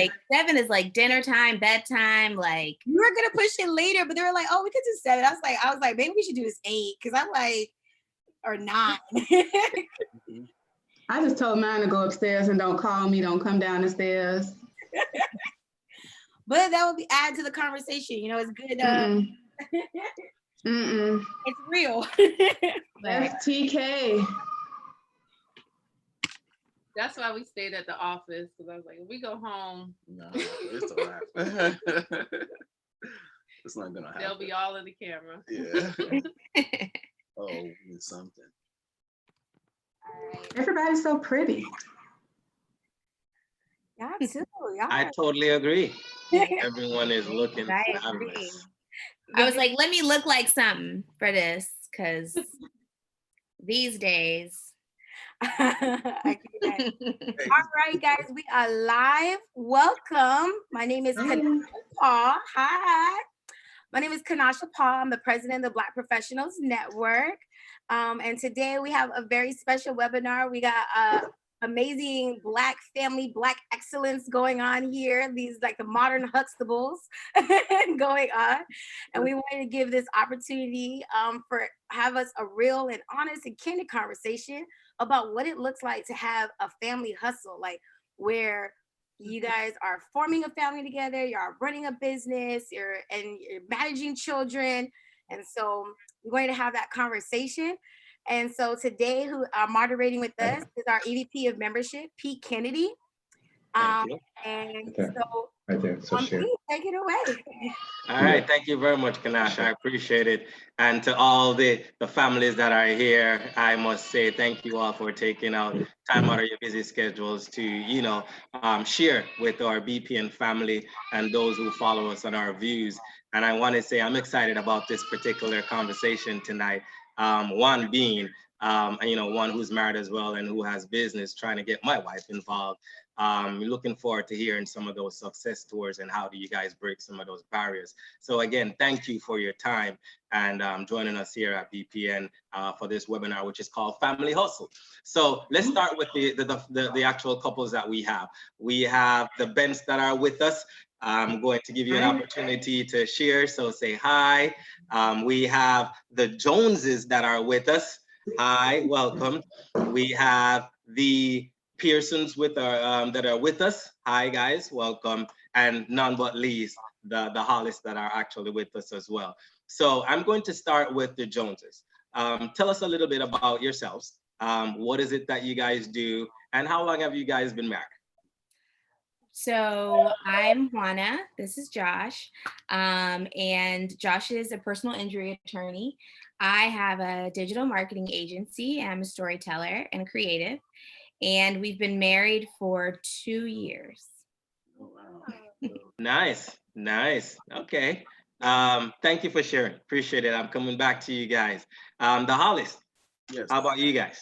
like 7 is like dinner time, bedtime. Like we were gonna push it later, but they were like, "Oh, we could do 7." I was like, maybe we should do this 8 because I'm like, or 9. I just told mine to go upstairs and don't call me. Don't come down the stairs. But that would be add to the conversation. You know, it's good. It's real. That's TK. That's why we stayed at the office, because I was like, if we go home, no, it's a wrap. It's not gonna happen. They'll be all in the camera. Yeah. Oh, it's something. Everybody's so pretty. Y'all too. Y'all I totally agree. Everyone is looking fabulous. I was like, let me look like something for this, because these days. All right, guys, we are live. Welcome. My name is Kanasha Paul. Hi. My name is Kanasha Paul. I'm the president of the Black Professionals Network. And today we have a very special webinar. We got amazing Black family, Black excellence going on here. These like the modern Huxtables going on. And we wanted to give this opportunity for have us a real and honest and candid conversation about what it looks like to have a family hustle, like where you guys are forming a family together, you're running a business, you're managing children. And so we're going to have that conversation. And so today, who are moderating with us is our EVP of membership, Pete Kennedy. And so, right there. So Pete, take it away. All right, thank you very much, Kanasha. I appreciate it. And to all the families that are here, I must say thank you all for taking out time out of your busy schedules to, share with our BPN family and those who follow us on our views. And I want to say I'm excited about this particular conversation tonight. One being, one who's married as well and who has business, trying to get my wife involved. Looking forward to hearing some of those success stories and how do you guys break some of those barriers. So again, thank you for your time and joining us here at BPN for this webinar, which is called Family Hustle. So let's start with the actual couples that we have. We have the Bents that are with us. I'm going to give you an opportunity to share, so say hi. We have the Joneses that are with us. Hi, welcome. We have the Pearsons that are with us. Hi guys, welcome. And none but least, the Hollis that are actually with us as well. So I'm going to start with the Joneses. Tell us a little bit about yourselves. What is it that you guys do and how long have you guys been married? So I'm Juana, this is Josh, and Josh is a personal injury attorney. I have a digital marketing agency. I'm a storyteller and a creative, and we've been married for 2 years. Oh, wow. Nice. Okay. Thank you for sharing. Appreciate it. I'm coming back to you guys. The Hollis, Yes. How about you guys?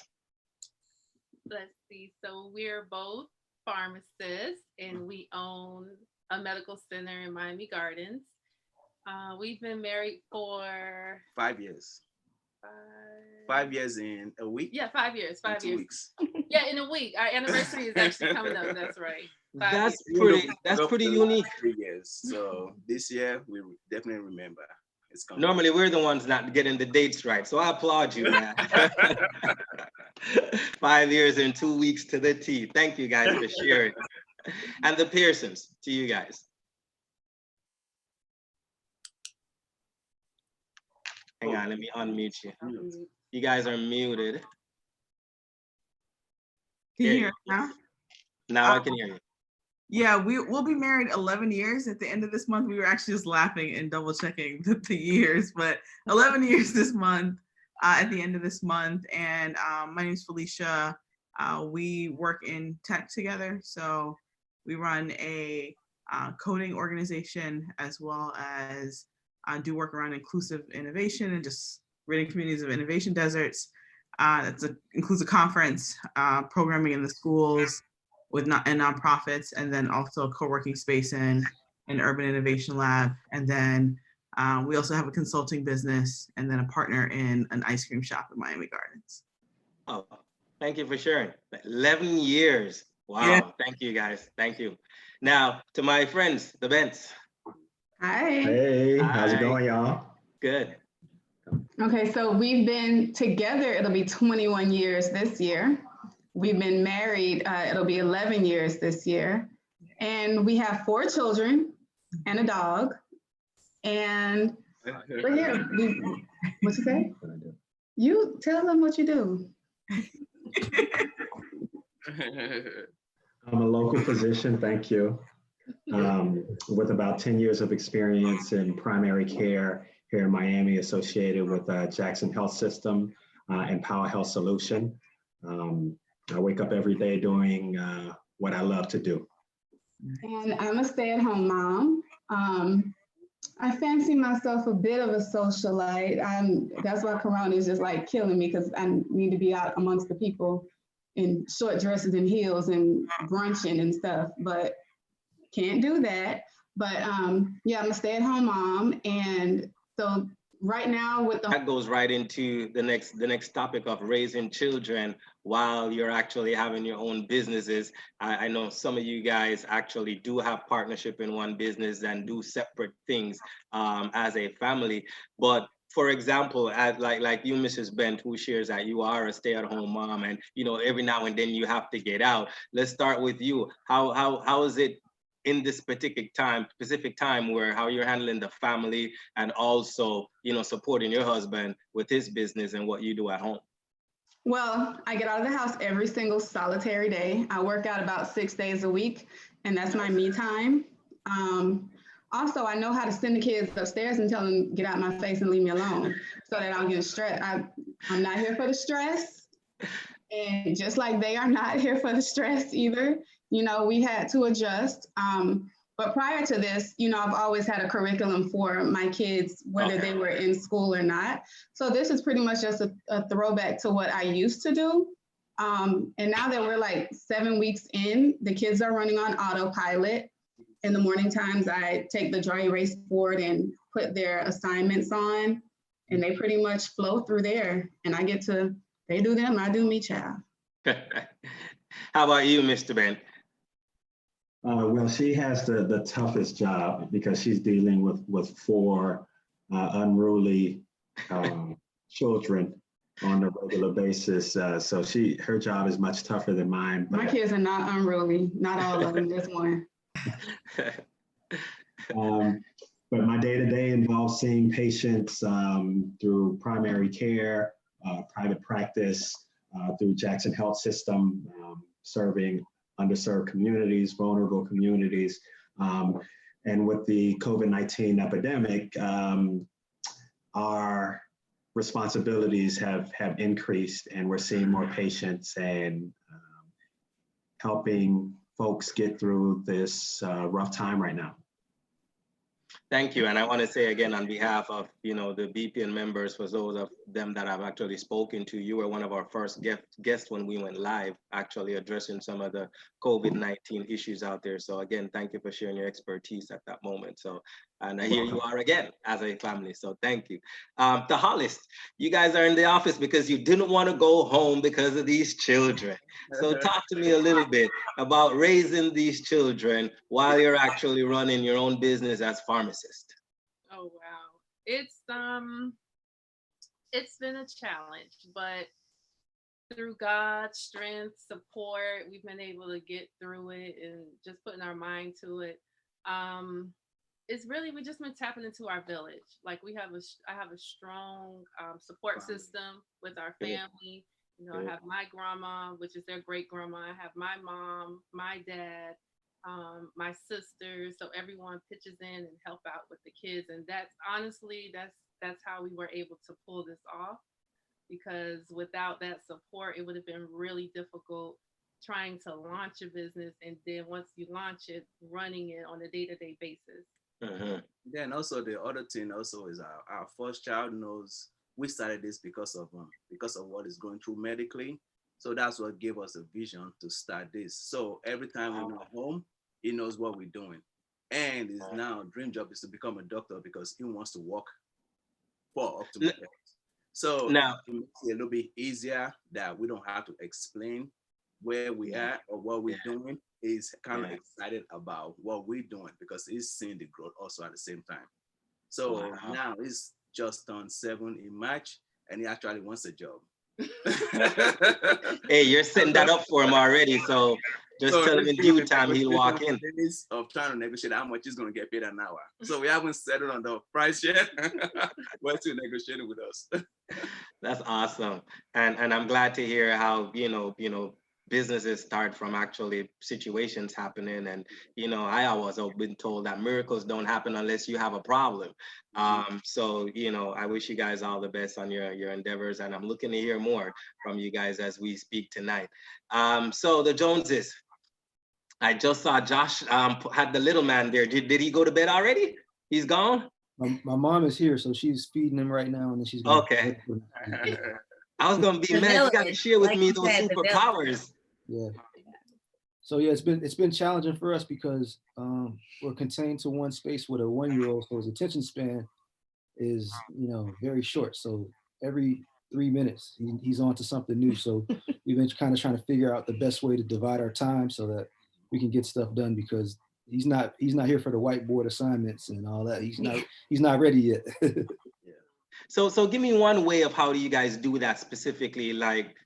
Let's see. So we're both pharmacists and we own a medical center in Miami Gardens. We've been married for 5 years. 5 years in a week? Yeah, 5 years. 5 2 years. weeks. Yeah, in a week. Our anniversary is actually coming up. That's right. That's pretty unique. 3 years. So this year we definitely remember. It's coming. Normally we're the ones not getting the dates right, so I applaud you, man. 5 years and 2 weeks to the T. Thank you guys for sharing. And the Pearsons, to you guys. Hang on, let me unmute you. You guys are muted. Can you hear us now? Now I can hear you. Yeah, we'll be married 11 years at the end of this month. We were actually just laughing and double checking the years, but 11 years this month, at the end of this month. And my name is Felicia. We work in tech together. So we run a coding organization as well as do work around inclusive innovation and just creating communities of innovation deserts. Includes a conference, programming in the schools with nonprofits, and then also a co-working space in an urban innovation lab. And then we also have a consulting business and then a partner in an ice cream shop in Miami Gardens. Oh, thank you for sharing. 11 years. Wow. Yeah. Thank you guys. Thank you. Now, to my friends, the Bents. Hi. Hey, how's it Hi. going, y'all? Good. Okay, so we've been together, it'll be 21 years this year. We've been married, it'll be 11 years this year. And we have 4 children and a dog. And we're here. What you say? You tell them what you do. I'm a local physician, thank you, with about 10 years of experience in primary care here in Miami, associated with Jackson Health System and Power Health Solution. I wake up every day doing what I love to do. And I'm a stay-at-home mom. I fancy myself a bit of a socialite. That's why Corona is just like killing me, because I need to be out amongst the people in short dresses and heels and brunching and stuff, but can't do that. But yeah, I'm a stay-at-home mom. And so right now with the— That goes right into the next topic of raising children while you're actually having your own businesses. I know some of you guys actually do have partnership in one business and do separate things as a family. But for example, as like you, Mrs. Bent, who shares that you are a stay-at-home mom, and every now and then you have to get out. Let's start with you. How is it in this specific time where how you're handling the family and also supporting your husband with his business and what you do at home? Well, I get out of the house every single solitary day. I work out about 6 days a week, and that's my me time. Also, I know how to send the kids upstairs and tell them, get out my face and leave me alone, so that I don't get stressed. I'm not here for the stress. And just like they are not here for the stress either, we had to adjust. But prior to this, I've always had a curriculum for my kids, whether they were in school or not. So this is pretty much just a throwback to what I used to do. And now that we're like 7 weeks in, the kids are running on autopilot. In the morning times, I take the dry erase board and put their assignments on, and they pretty much flow through there. And they do them, I do me, child. How about you, Mr. Ben? Well, she has the toughest job because she's dealing with 4 unruly children on a regular basis. So her job is much tougher than mine. My kids are not unruly, not all of them, just one. But my day-to-day involves seeing patients through primary care, private practice, through Jackson Health System, serving underserved communities, vulnerable communities. And with the COVID-19 epidemic, our responsibilities have increased, and we're seeing more patients and helping folks get through this rough time right now. Thank you. And I want to say again, on behalf of, the BPN members, for those of them that I've actually spoken to, you were one of our first guests when we went live, actually addressing some of the COVID-19 issues out there. So again, thank you for sharing your expertise at that moment. So, and here you are again as a family. So thank you. The Hollis, you guys are in the office because you didn't want to go home because of these children. So talk to me a little bit about raising these children while you're actually running your own business as pharmacist. Oh wow, it's been a challenge, but through God's strength, support, we've been able to get through it, and just putting our mind to it. It's really, we just been tapping into our village. Like I have a strong support system with our family. I have my grandma, which is their great grandma. I have my mom, my dad, my sisters. So everyone pitches in and help out with the kids. And that's honestly, that's how we were able to pull this off, because without that support, it would have been really difficult trying to launch a business. And then once you launch it, running it on a day-to-day basis. Then also the other thing also is our first child knows we started this because of what is going through medically. So that's what gave us a vision to start this. So every time we're not home, he knows what we're doing. And his now dream job is to become a doctor because he wants to work for optimal health. So now it makes it a little bit easier that we don't have to explain where we are or what we're doing. is kind of excited about what we're doing because he's seeing the growth also at the same time. So now he's just turned 7 in March, and he actually wants a job. Hey, you're setting that up for him already. So just tell him in due time he'll walk in. Of trying to negotiate how much he's going to get paid an hour. So we haven't settled on the price yet, but still negotiating with us. That's awesome, and I'm glad to hear how businesses start from actually situations happening. And I always have been told that miracles don't happen unless you have a problem. So I wish you guys all the best on your endeavors, and I'm looking to hear more from you guys as we speak tonight. So the Joneses, I just saw Josh had the little man there. Did he go to bed already? He's gone? My mom is here, so she's feeding him right now, and then she's gonna okay. I was gonna be mad. You got to share with me those superpowers. Yeah. So yeah, it's been challenging for us because we're contained to one space with a 1-year-old, so his attention span is very short. So every 3 minutes he's on to something new. So we've been kind of trying to figure out the best way to divide our time so that we can get stuff done, because he's not here for the whiteboard assignments and all that. He's not ready yet. So give me one way of how do you guys do that specifically? Like,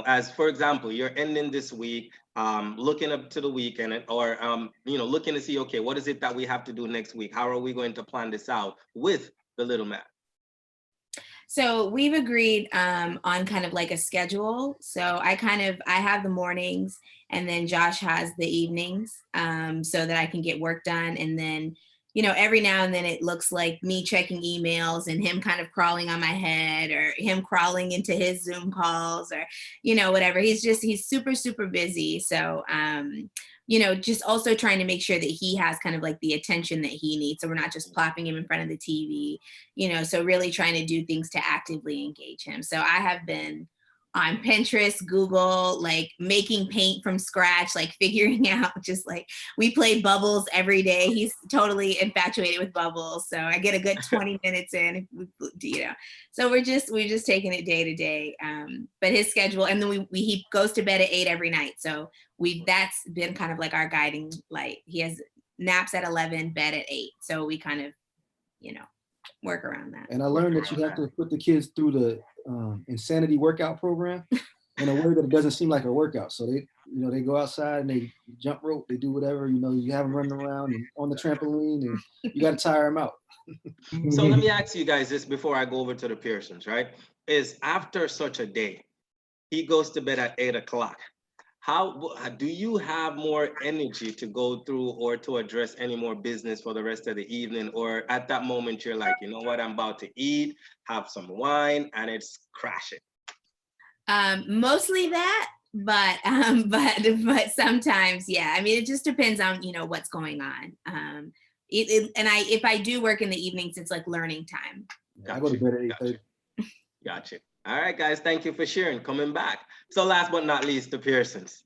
as for example, you're ending this week, looking up to the weekend, or looking to see, okay, what is it that we have to do next week? How are we going to plan this out with the little man? So we've agreed on kind of like a schedule. So I have the mornings, and then Josh has the evenings, so that I can get work done. And then, every now and then it looks like me checking emails and him kind of crawling on my head, or him crawling into his Zoom calls, or, whatever. He's super, super busy. So, just also trying to make sure that he has kind of like the attention that he needs. So we're not just plopping him in front of the TV, so really trying to do things to actively engage him. So I have been on Pinterest, Google, like making paint from scratch, like figuring out, just like we play bubbles every day. He's totally infatuated with bubbles. So I get a good 20 minutes in, so we're just taking it day to day. But his schedule, and then he goes to bed at 8 every night. So that's been kind of like our guiding light. He has naps at 11, bed at 8. So we kind of, work around that. And I learned that you have to put the kids through the insanity workout program in a way that it doesn't seem like a workout. So they go outside and they jump rope, they do whatever, you have them running around and on the trampoline, and you got to tire them out. So let me ask you guys this before I go over to the Pearsons, right? Is after such a day, he goes to bed at 8 o'clock. How do you have more energy to go through or to address any more business for the rest of the evening? Or at that moment, you're like, you know what, I'm about to eat, have some wine, and it's crashing? Mostly that, but sometimes, yeah. I mean, it just depends on, what's going on. If I do work in the evenings, it's like learning time. I go to bed at 8:30. Gotcha. All right, guys, thank you for sharing, coming back. So last but not least, the Pearsons.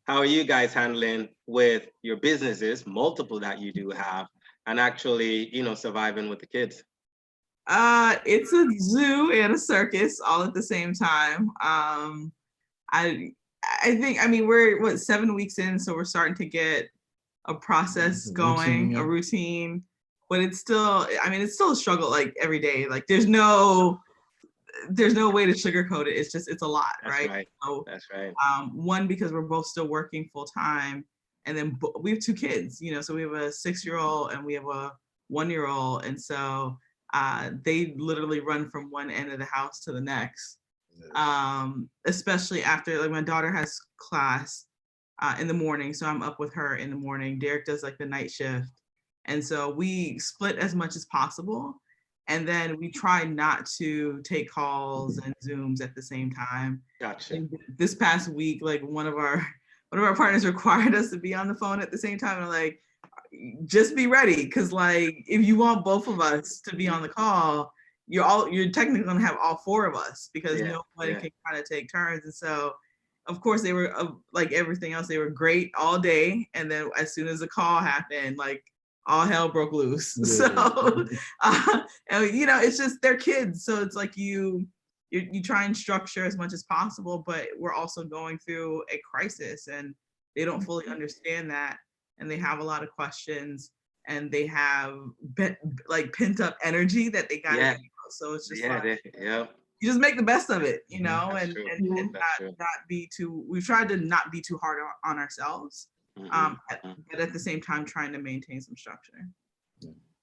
How are you guys handling with your businesses, multiple that you do have, and actually, surviving with the kids? It's a zoo and a circus all at the same time. I think, we're 7 weeks in, so we're starting to get a process going, a routine, but it's still a struggle, like every day. Like there's no way to sugarcoat it. It's a lot, right? So, that's right. One, because we're both still working full time, and then we have 2 kids, so we have a 6-year-old and we have a 1-year-old, and so they literally run from one end of the house to the next. Especially after, like, my daughter has class in the morning, so I'm up with her in the morning. Derek does like the night shift, and so we split as much as possible. And then we try not to take calls and Zooms at the same time. Gotcha. And this past week, like one of our partners required us to be on the phone at the same time. And I'm like, just be ready, because like if you want both of us to be on the call, you're technically gonna have all 4 of us, because nobody can kind of take turns. And so, of course, they were like everything else, they were great all day. And then as soon as the call happened, like, all hell broke loose. Yeah. So, it's just, they're kids. So it's like you try and structure as much as possible, but we're also going through a crisis. And they don't fully understand that, and they have a lot of questions, and they have like pent up energy that they got. Yeah. So it's just Yeah. you just make the best of it, and That's not be too. We've tried to not be too hard on ourselves, but at the same time trying to maintain some structure.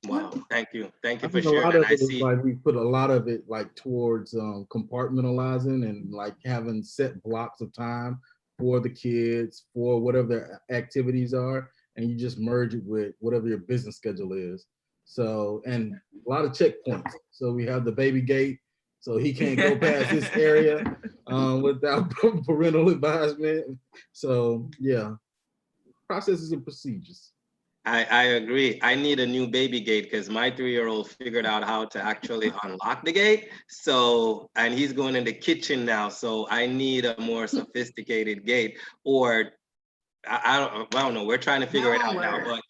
Wow, thank you for think sharing. a lot of I it is see. like we put a lot of it like towards compartmentalizing and like having set blocks of time for the kids for whatever their activities are, and you just merge it with whatever your business schedule is. So, and a lot of checkpoints. So we have the baby gate, so he can't go past this area without parental advisement. So yeah, processes and procedures. I agree. I need a new baby gate because my 3-year-old figured out how to actually unlock the gate. So, and he's going in the kitchen now. So I need a more sophisticated gate, or I don't know. We're trying to figure it out now, but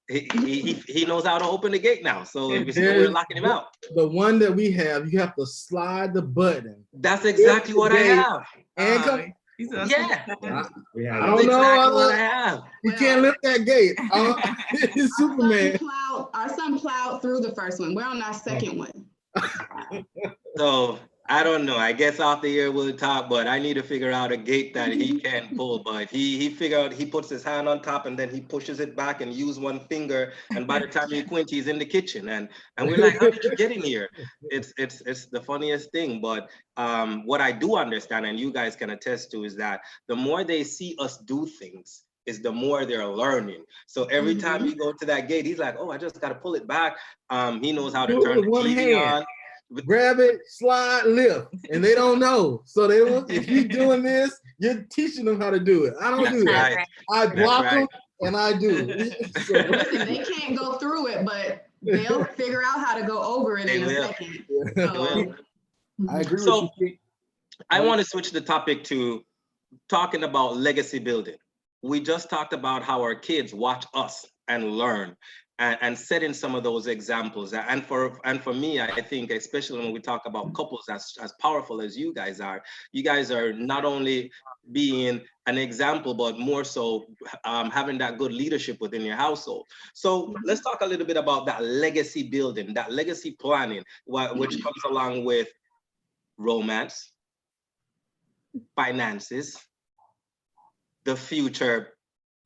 he knows how to open the gate now. So we're locking him out. The one that we have, you have to slide the button. That's exactly what I have. And come. Yeah. I don't know. What I have. You can't lift that gate. It's Superman. Our son plowed through the first one. We're on our second one. So I don't know. I guess off the air we'll talk, but I need to figure out a gate that he can pull. But he figured out, he puts his hand on top and then he pushes it back and use one finger. And by the time he quint, he's in the kitchen. And we're like, how did you get in here? It's the funniest thing. But what I do understand, and you guys can attest to, is that the more they see us do things, is the more they're learning. So every time you go to that gate, he's like, oh, I just got to pull it back. He knows how to turn the TV on. Grab it, slide, lift, and they don't know. So they don't. If you're doing this, you're teaching them how to do it. I don't do that. Right. I block them, and I do. Listen, they can't go through it, but they'll figure out how to go over it in a second. So, I agree with you. I want to switch the topic to talking about legacy building. We just talked about how our kids watch us and learn. And setting some of those examples. And for me, I think, especially when we talk about couples as powerful as you guys are not only being an example, but more so having that good leadership within your household. So let's talk a little bit about that legacy building, that legacy planning, which comes along with romance, finances, the future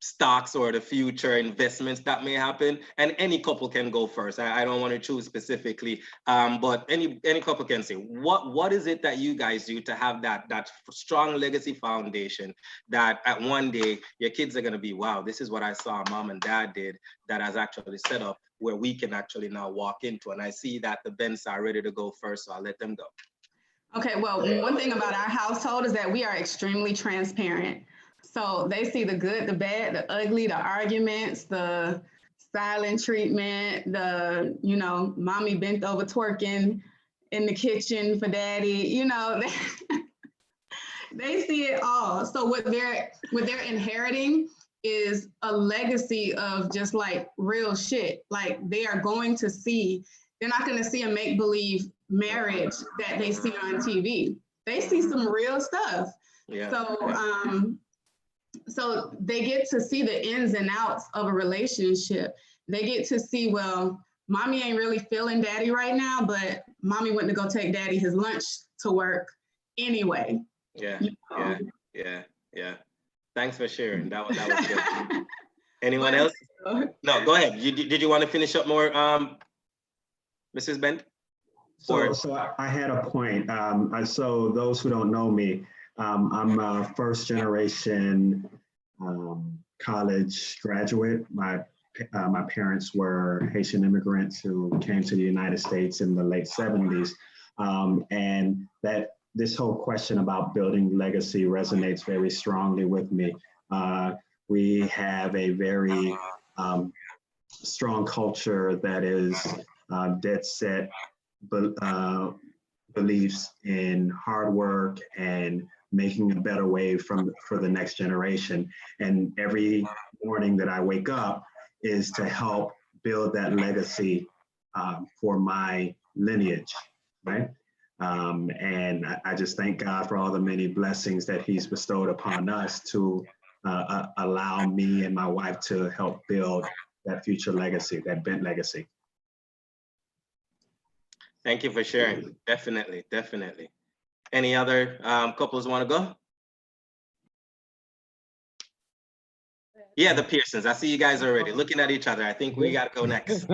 stocks or the future investments that may happen, and any couple can go first. I don't want to choose specifically, but any couple can say what is it that you guys do to have that strong legacy foundation that at one day your kids are going to be, wow, this is what I saw mom and dad did that has actually set up where we can actually now walk into. And I see that the Bents are ready to go first, so I'll let them go. Okay, well, one thing about our household is that we are extremely transparent. So they see the good, the bad, the ugly, the arguments, the silent treatment, the, mommy bent over twerking in the kitchen for daddy, they see it all. So what they're inheriting is a legacy of just like real shit. Like they are going to see, they're not going to see a make-believe marriage that they see on TV. They see some real stuff. Yeah. So they get to see the ins and outs of a relationship. They get to see, well, mommy ain't really feeling daddy right now, but mommy went to go take daddy his lunch to work anyway. Yeah. Thanks for sharing. That was good. Anyone else? No, go ahead. Did you want to finish up more, Mrs. Bent? So I had a point. So those who don't know me, I'm a first generation college graduate. My parents were Haitian immigrants who came to the United States in the late 70s. And that this whole question about building legacy resonates very strongly with me. We have a very strong culture that is dead set, believes in hard work and making a better way for the next generation. And every morning that I wake up is to help build that legacy for my lineage, right? And I just thank God for all the many blessings that He's bestowed upon us to allow me and my wife to help build that future legacy, that Bent legacy. Thank you for sharing. Definitely, definitely. Any other couples want to go? Yeah, the Pearsons. I see you guys already looking at each other. I think we got to go next.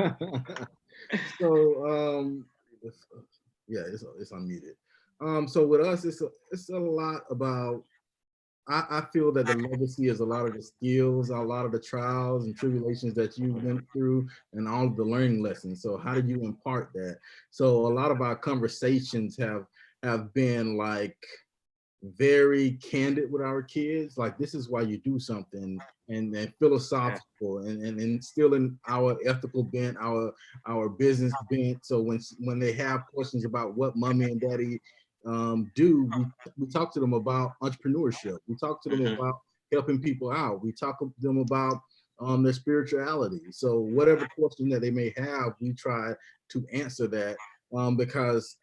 So, yeah, it's unmuted. So with us, it's a lot about. I feel that the legacy is a lot of the skills, a lot of the trials and tribulations that you went through, and all of the learning lessons. So how do you impart that? So a lot of our conversations have been like very candid with our kids. Like, this is why you do something, and philosophical, and still in our ethical bent, our business bent. So when they have questions about what mommy and daddy do, we talk to them about entrepreneurship. We talk to them about helping people out. We talk to them about their spirituality. So whatever question that they may have, we try to answer that, because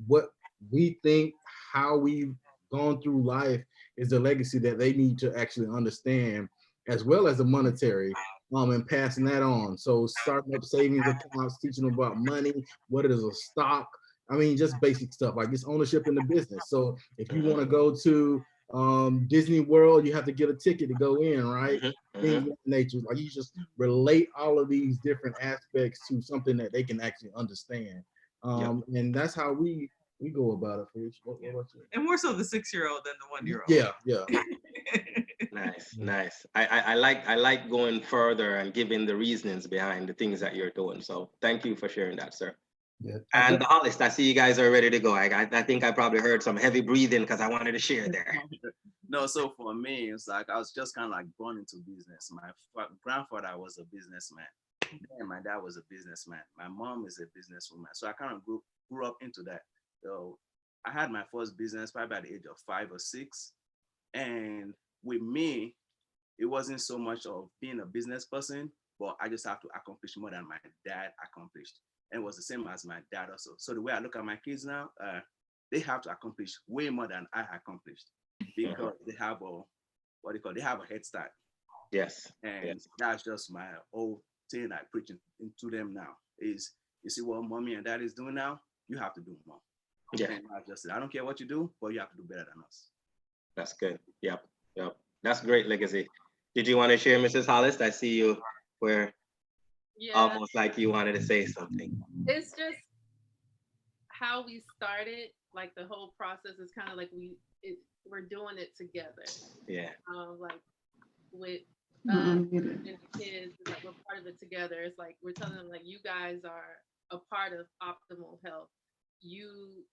what we think, how we've gone through life, is the legacy that they need to actually understand, as well as the monetary, and passing that on. So starting up savings accounts, teaching them about money, what is a stock. I mean, just basic stuff like it's ownership in the business. So if you want to go to Disney World, you have to get a ticket to go in, right? Things of that nature. Like, you just relate all of these different aspects to something that they can actually understand. And that's how we go about it. For each. What about you? And more so the 6-year-old than the 1-year-old. Yeah. Nice, nice. I like going further and giving the reasonings behind the things that you're doing. So thank you for sharing that, sir. Yeah. And the Hollis, I see you guys are ready to go. I think I probably heard some heavy breathing because I wanted to share there. No, so for me, it's like I was just kind of like born into business. My grandfather was a businessman, and my dad was a businessman. My mom is a businesswoman. So I kind of grew up into that. So I had my first business probably at the age of 5 or 6. And with me, it wasn't so much of being a business person, but I just have to accomplish more than my dad accomplished. And it was the same as my dad also. So the way I look at my kids now, they have to accomplish way more than I accomplished, because they have they have a head start. Yes. And that's just my old thing I preach into them now is, you see what mommy and dad is doing now, you have to do more. Yeah. And I don't care what you do, but you have to do better than us. That's good. Yep. That's great legacy. Did you want to share, Mrs. Hollis? I see you where almost like you wanted to say something. It's just how we started. Like, the whole process is kind of like we're doing it together. Yeah. Like with and the kids, like, we're part of it together. It's like we're telling them, like, you guys are a part of optimal health. You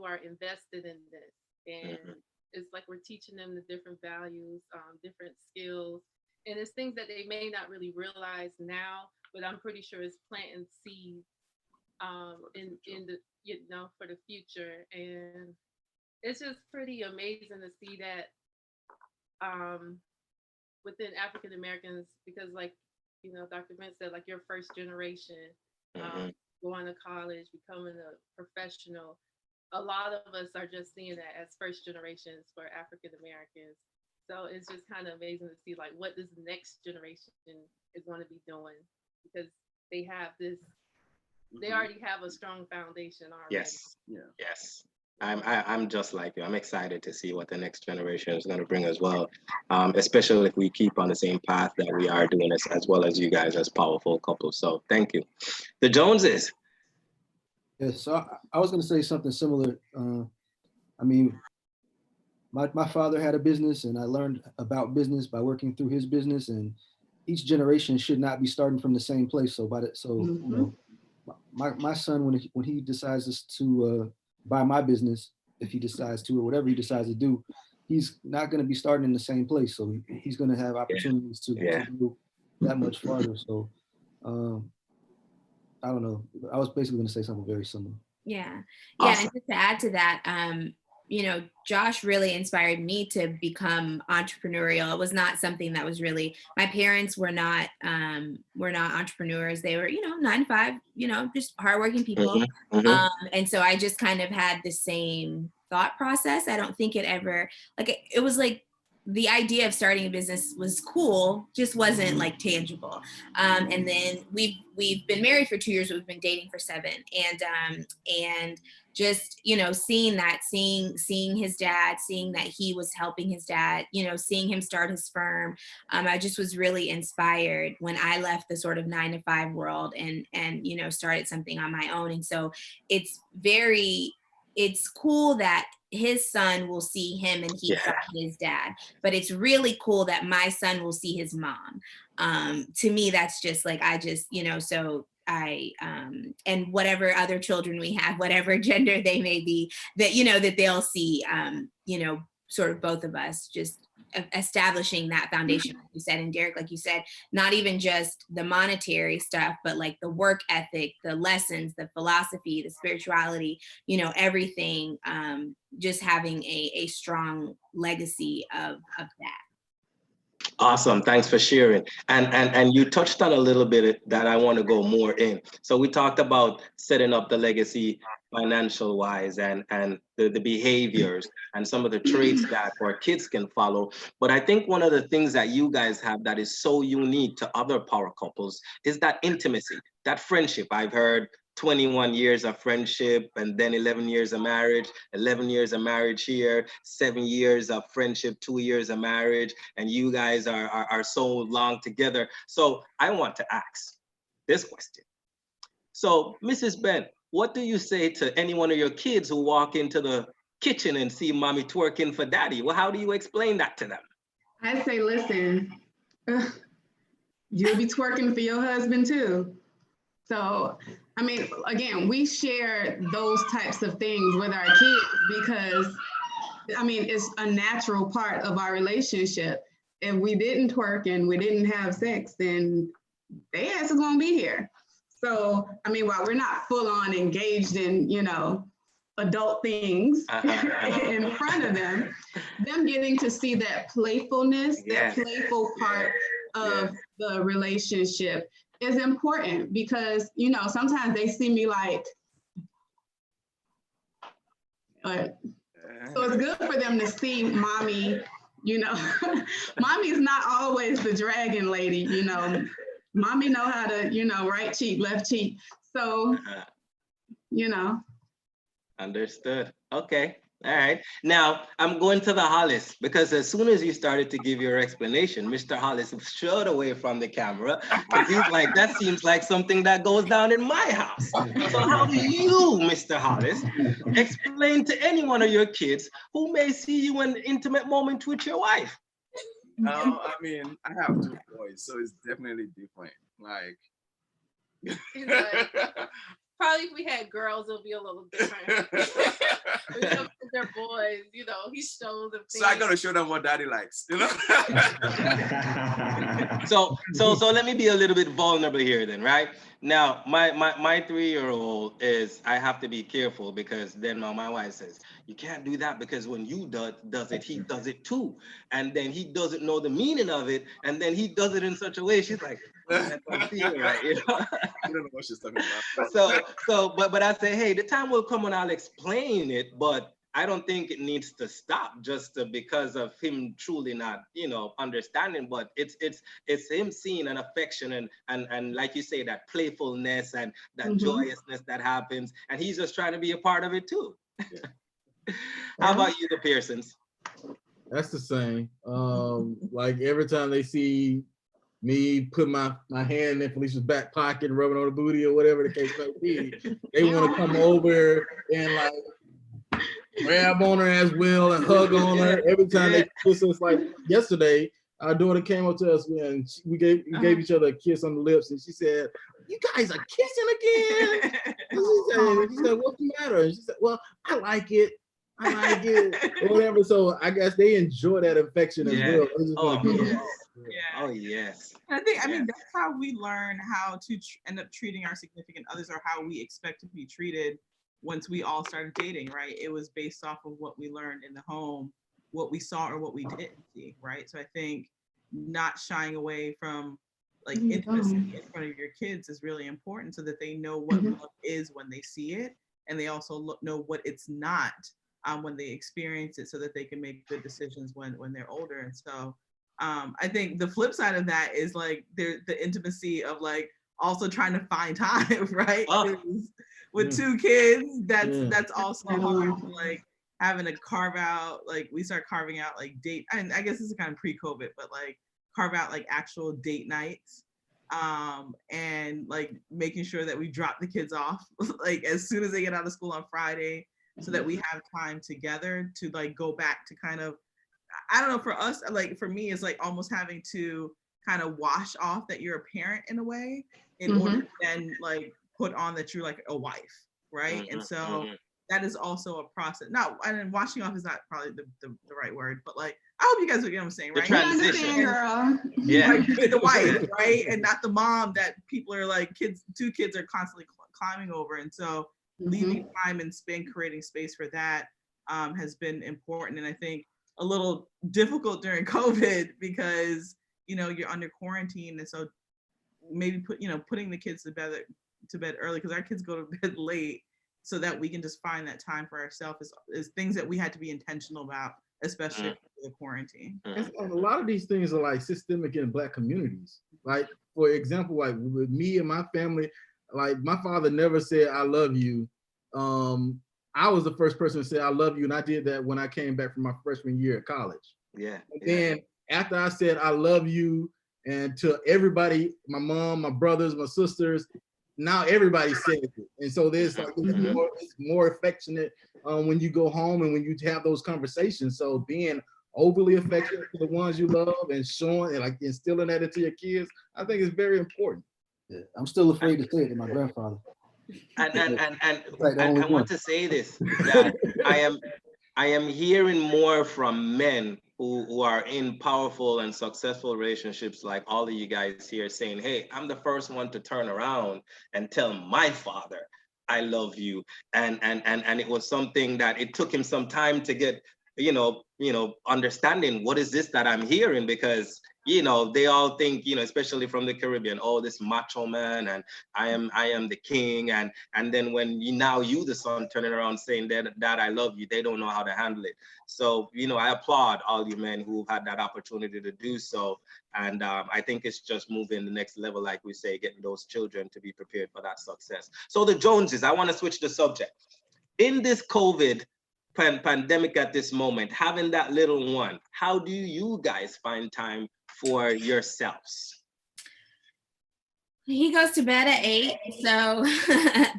are invested in this, and it's like we're teaching them the different values, different skills, and it's things that they may not really realize now, but I'm pretty sure it's planting seeds in the for the future. And it's just pretty amazing to see that within African Americans, because, like, Dr. Brent said, like, your first generation going to college, becoming a professional. A lot of us are just seeing that as first generations for African Americans. So it's just kind of amazing to see, like, what this next generation is going to be doing, because they have this, they already have a strong foundation already. Yes. Yeah. Yes. I'm just like you. I'm excited to see what the next generation is going to bring as well, especially if we keep on the same path that we are doing, as well as you guys as powerful couples. So thank you. The Joneses. Yes, so I was going to say something similar. I mean, my father had a business, and I learned about business by working through his business. And each generation should not be starting from the same place. So my son, when he decides to buy my business, if he decides to, or whatever he decides to do, he's not going to be starting in the same place. So he's going to have opportunities to go that much farther. So I don't know. I was basically going to say something very similar. Yeah. Awesome. And just to add to that, Josh really inspired me to become entrepreneurial. It was not something that was really, my parents were not entrepreneurs. They were, 9 to 5, just hardworking people. And so I just kind of had the same thought process. I don't think it ever, it was like the idea of starting a business was cool, just wasn't like tangible. And then we've been married for 2 years, we've been dating for 7, and just, you know, seeing his dad, seeing that he was helping his dad, you know, seeing him start his firm. I just was really inspired when I left the sort of 9-to-5 world and, you know, started something on my own. And so it's cool that his son will see him and he saw his dad, but it's really cool that my son will see his mom. To me, that's just like, you know, so and whatever other children we have, whatever gender they may be, that, you know, that they'll see, you know, sort of both of us just establishing that foundation, like you said. And Derek, like you said, not even just the monetary stuff, but like the work ethic, the lessons, the philosophy, the spirituality, you know, everything, just having a strong legacy of that. Awesome. Thanks for sharing. And you touched on a little bit that I want to go more in. So we talked about setting up the legacy financial wise and the behaviors and some of the traits that our kids can follow. But I think one of the things that you guys have that is so unique to other power couples is that intimacy, that friendship. I've heard 21 years of friendship and then 11 years of marriage, 11 years of marriage here, 7 years of friendship, 2 years of marriage, and you guys are so long together. So I want to ask this question. So Mrs. Ben, what do you say to any one of your kids who walk into the kitchen and see mommy twerking for daddy? Well, how do you explain that to them? I say, listen, you'll be twerking for your husband too. So, I mean, again, we share those types of things with our kids because, I mean, it's a natural part of our relationship. If we didn't twerk and we didn't have sex, then they ass is gonna be here. So, I mean, while we're not full on engaged in, you know, adult things in front of them getting to see that playfulness, that playful part of the relationship is important because, you know, sometimes they see me like, so it's good for them to see mommy, you know, mommy's not always the dragon lady, you know, mommy know how to, you know, right cheek, left cheek. So, you know. Understood. Okay. All right. Now I'm going to the Hollis because as soon as you started to give your explanation, Mr. Hollis strode away from the camera because he's like, that seems like something that goes down in my house. So how do you, Mr. Hollis, explain to any one of your kids who may see you in an intimate moment with your wife? I mean, I have 2 boys, so it's definitely different. Like, probably if we had girls, it'll be a little different. They're boys, you know, he shows them things. So I gotta show them what daddy likes, you know? So let me be a little bit vulnerable here then, right? Now, my 3-year-old is, I have to be careful because then my wife says, you can't do that because when you does it, he does it too. And then he doesn't know the meaning of it. And then he does it in such a way, she's like, that's not feeling right, you know? I don't know what she's talking about. But I say, hey, the time will come when I'll explain it, but I don't think it needs to stop just because of him truly not, you know, understanding. But it's him seeing an affection and like you say, that playfulness and that joyousness that happens, and he's just trying to be a part of it too. Yeah. How about you, the Pearsons? That's the same. Like every time they see me put my hand in Felicia's back pocket, rubbing on the booty or whatever the case may be, they want to come over and like grab on her as well and hug on her. Every time they kiss us, like yesterday, our daughter came up to us and we gave each other a kiss on the lips, and she said, "You guys are kissing again?" She said, "What's the matter?" And she said, "Well, I like it, or whatever." So I guess they enjoy that affection as well. Oh yes. I think, I mean, that's how we learn how to end up treating our significant others, or how we expect to be treated once we all started dating, right? It was based off of what we learned in the home, what we saw or what we didn't see, right? So I think not shying away from like intimacy in front of your kids is really important so that they know what love is when they see it, and they also know what it's not when they experience it, so that they can make good decisions when they're older. And so I think the flip side of that is like the intimacy of like also trying to find time, right? With 2 kids, that's also hard to like having to carve out, like we start carving out like date, and I guess this is kind of pre-COVID, but like carve out like actual date nights, and like making sure that we drop the kids off like as soon as they get out of school on Friday, so that we have time together to like go back to kind of, I don't know, for us, like for me, it's like almost having to kind of wash off that you're a parent in a way, in order to then like put on that you're like a wife, right? And so that is also a process. Now, and washing off is not probably the right word, but like I hope you guys get what I'm saying, right? The transition, girl. yeah, like, the wife, right? And not the mom that people are like, 2 kids are constantly climbing over. And so leaving time and creating space for that has been important. And I think a little difficult during COVID because, you know, you're under quarantine. And so maybe putting the kids to bed early, because our kids go to bed late, so that we can just find that time for ourselves is things that we had to be intentional about, especially for the quarantine. And a lot of these things are like systemic in Black communities. Like, for example, like with me and my family, like my father never said, "I love you." I was the first person to say, "I love you." And I did that when I came back from my freshman year at college. Yeah. And then after I said, "I love you," and to everybody, my mom, my brothers, my sisters, now everybody says it. And so there's like, it's more affectionate when you go home and when you have those conversations. So being overly affectionate to the ones you love and showing and like instilling that into your kids, I think is very important. Yeah, I'm still afraid to say it to my grandfather. And Like I want to say this, that I am hearing more from men who are in powerful and successful relationships, like all of you guys here, saying, "Hey, I'm the first one to turn around and tell my father I love you." And it was something that it took him some time to get, understanding what is this that I'm hearing, because they all think, especially from the Caribbean, oh, this macho man, and I am the king, and then when you the son turning around saying that I love you, they don't know how to handle it. So I applaud all you men who've had that opportunity to do so, and I think it's just moving the next level, like we say, getting those children to be prepared for that success. So the Joneses, I want to switch the subject. In this COVID pandemic at this moment, having that little one, how do you guys find time for yourselves? He goes to bed at 8, so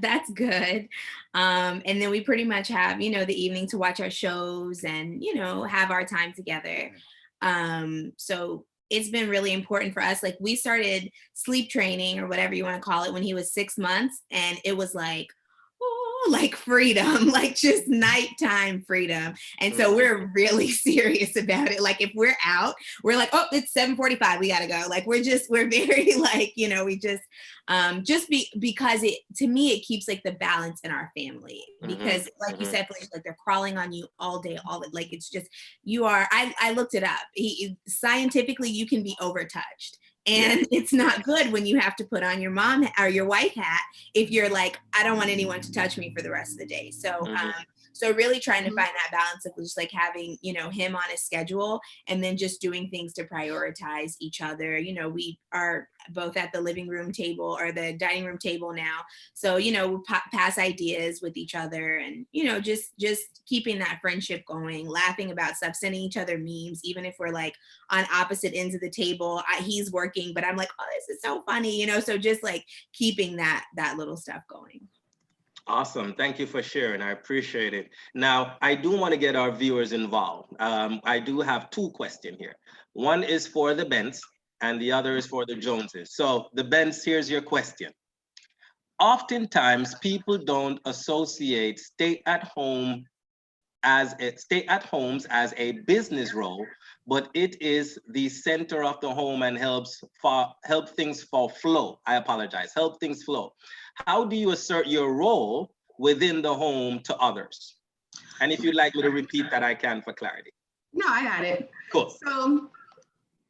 that's good. And then we pretty much have, the evening to watch our shows and, have our time together. So it's been really important for us. Like, we started sleep training, or whatever you want to call it, when he was 6 months, and it was like, like freedom, like just nighttime freedom. And so we're really serious about it. Like, if we're out, we're like, oh, it's 7:45, we gotta go. Like, we're very like, we because to me, it keeps like the balance in our family, because like you said, like they're crawling on you all day, like it's just, I looked it up. Scientifically, you can be overtouched. And it's not good when you have to put on your mom or your wife hat if you're like, I don't want anyone to touch me for the rest of the day. So, so really trying to find that balance of just like having, him on a schedule, and then just doing things to prioritize each other. We are both at the living room table or the dining room table now. So, we pass ideas with each other, and, just keeping that friendship going, laughing about stuff, sending each other memes, even if we're like on opposite ends of the table. He's working, but I'm like, oh, this is so funny, so just like keeping that little stuff going. Awesome. Thank you for sharing. I appreciate it. Now, I do want to get our viewers involved. I do have 2 questions here. One is for the Bents and the other is for the Joneses. So the Bents, here's your question. Oftentimes, people don't associate stay-at-homes as a business role, but it is the center of the home and help things flow. Help things flow. How do you assert your role within the home to others? And if you'd like me to repeat that, I can for clarity. No, I got it. Cool. So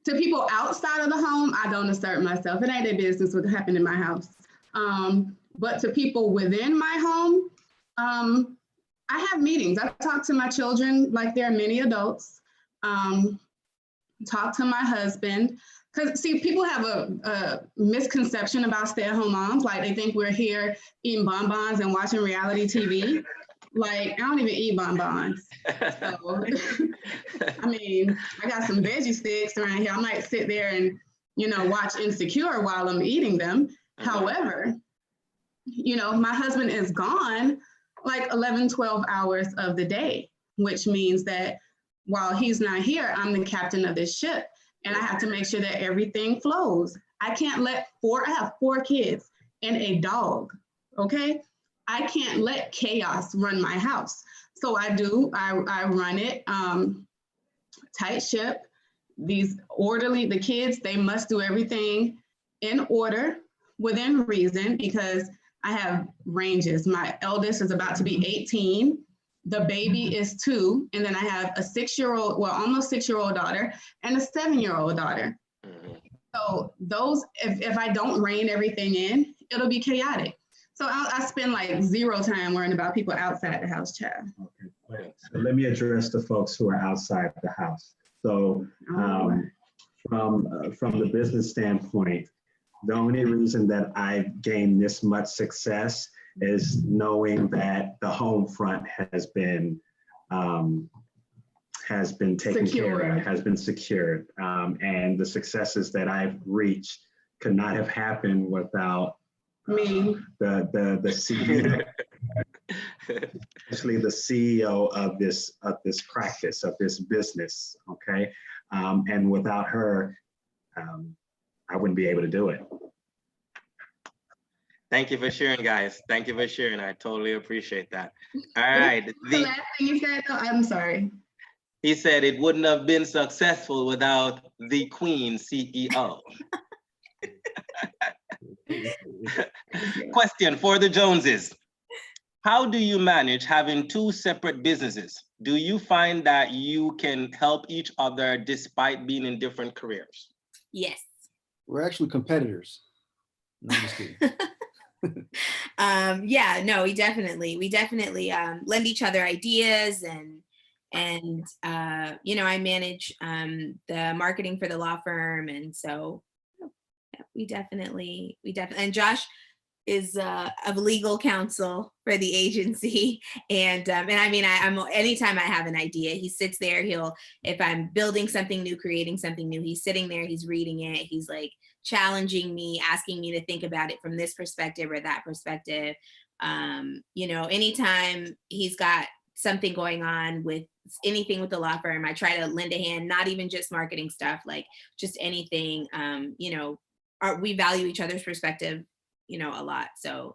to people outside of the home, I don't assert myself. It ain't their business what happened in my house. But to people within my home, I have meetings. I talk to my children like they're mini adults. Talk to my husband. Because see, people have a misconception about stay-at-home moms. Like they think we're here eating bonbons and watching reality TV. Like I don't even eat bonbons. So, I mean, I got some veggie sticks around here. I might sit there and, watch Insecure while I'm eating them. However, my husband is gone like 11, 12 hours of the day, which means that while he's not here, I'm the captain of this ship. And I have to make sure that everything flows. I can't I have 4 kids and a dog, okay? I can't let chaos run my house. So I run it tight ship. The kids, they must do everything in order, within reason, because I have ranges. My eldest is about to be 18. The baby is 2, and then I have a 6-year-old, well, almost 6-year-old daughter and a 7-year-old daughter. So those, if I don't rein everything in, it'll be chaotic. So I spend like 0 time worrying about people outside the house, child. Okay. So let me address the folks who are outside the house. So from the business standpoint, the only reason that I've gained this much success is knowing that the home front has been taken care of, has been secured. And the successes that I've reached could not have happened without me, the CEO, especially the CEO of this practice, of this business, okay? And without her, I wouldn't be able to do it. Thank you for sharing, guys. Thank you for sharing. I totally appreciate that. All right. The last thing you said, though, I'm sorry. He said it wouldn't have been successful without the Queen CEO. Question for the Joneses. How do you manage having 2 separate businesses? Do you find that you can help each other despite being in different careers? Yes. We're actually competitors. No, I'm just kidding. Yeah, no, we definitely lend each other ideas, and I manage the marketing for the law firm, and so yeah, we definitely, and Josh is of legal counsel for the agency, and I mean, I'm anytime I have an idea, he sits there. If I'm building something new, creating something new, he's sitting there, he's reading it, he's like challenging me, asking me to think about it from this perspective or that perspective. Anytime he's got something going on with anything with the law firm, I try to lend a hand, not even just marketing stuff, like just anything. We value each other's perspective, a lot. So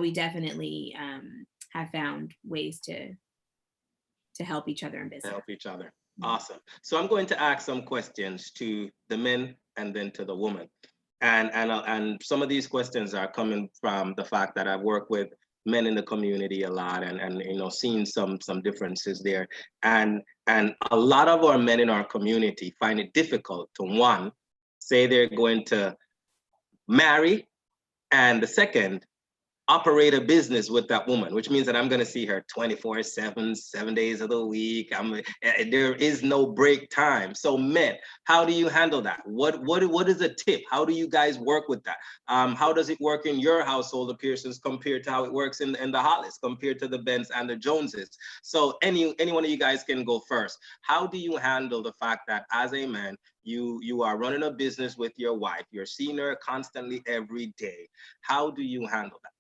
we definitely have found ways to help each other in business. Help each other. Awesome. So I'm going to ask some questions to the men and then to the woman. And some of these questions are coming from the fact that I've worked with men in the community a lot, and seen some differences there. And a lot of our men in our community find it difficult to, one, say they're going to marry, and the second, operate a business with that woman, which means that I'm going to see her 24/7, 7 days of the week. There is no break time. So men, how do you handle that? What is a tip? How do you guys work with that? How does it work in your household, the Pearsons, compared to how it works in the Hollis, compared to the Bens and the Joneses? So any one of you guys can go first. How do you handle the fact that as a man, you are running a business with your wife, you're seeing her constantly every day? How do you handle that?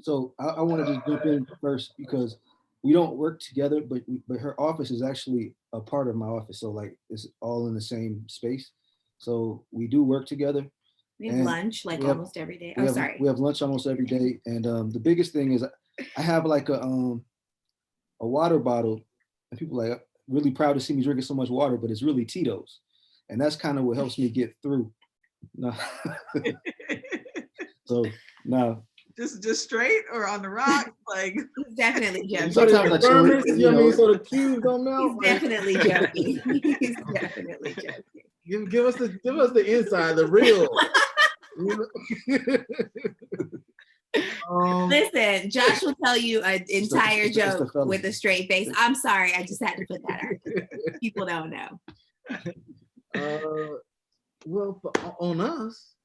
So I wanted to jump in first because we don't work together, but her office is actually a part of my office. So like it's all in the same space. So we do work together. We have lunch almost every day. Oh, sorry. We have lunch almost every day. And the biggest thing is I have like a water bottle, and people are like really proud to see me drinking so much water, but it's really Tito's. And that's kind of what helps me get through. No. So now. Just straight or on the rock, like definitely joking. Sometimes I so the cubes don't melt. He's definitely joking. He's definitely joking. Give us the inside, the real. Listen, Josh will tell you an entire it's the joke fellas. with a straight face. I'm sorry, I just had to put that out. People don't know. Well, on us,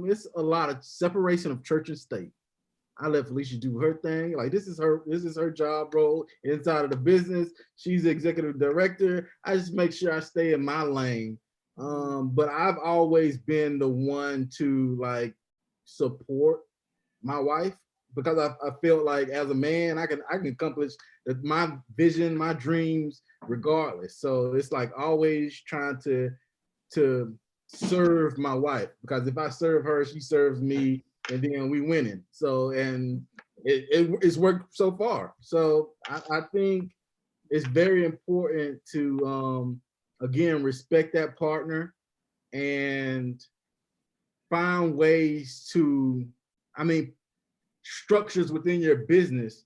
it's a lot of separation of church and state. I let Felicia do her thing. Like this is her job role inside of the business. She's the executive director. I just make sure I stay in my lane. But I've always been the one to like support my wife because I feel like as a man, I can accomplish my vision, my dreams, regardless. So it's like always trying to serve my wife, because if I serve her, she serves me, and then we winning. So, and it's worked so far. So I think it's very important to again respect that partner and find ways to, structures within your business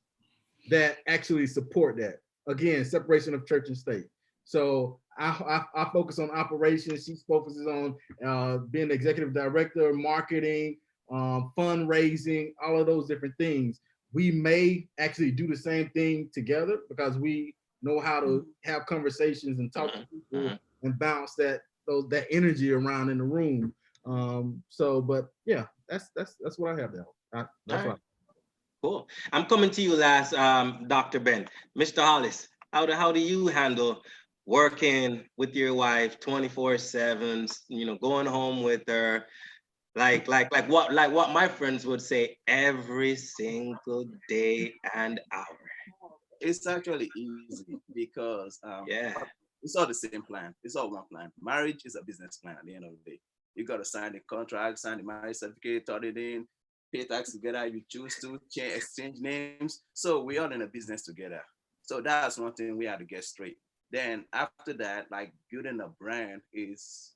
that actually support that. Again, separation of church and state. So I focus on operations. She focuses on being the executive director, marketing, fundraising, all of those different things. We may actually do the same thing together because we know how to have conversations and talk to people and bounce that energy around in the room. But yeah, that's what I have there. That's right. Cool. I'm coming to you last, Dr. Ben. Mr. Hollis, how do you handle working with your wife 24/7, going home with her, like what my friends would say, every single day and hour? It's actually easy because it's all the same plan. It's all one plan. Marriage is a business plan at the end of the day. You got to sign the contract, sign the marriage certificate, turn it in, pay tax together. You choose to exchange names. So we're all in a business together. So that's one thing we had to get straight. Then after that, like building a brand is,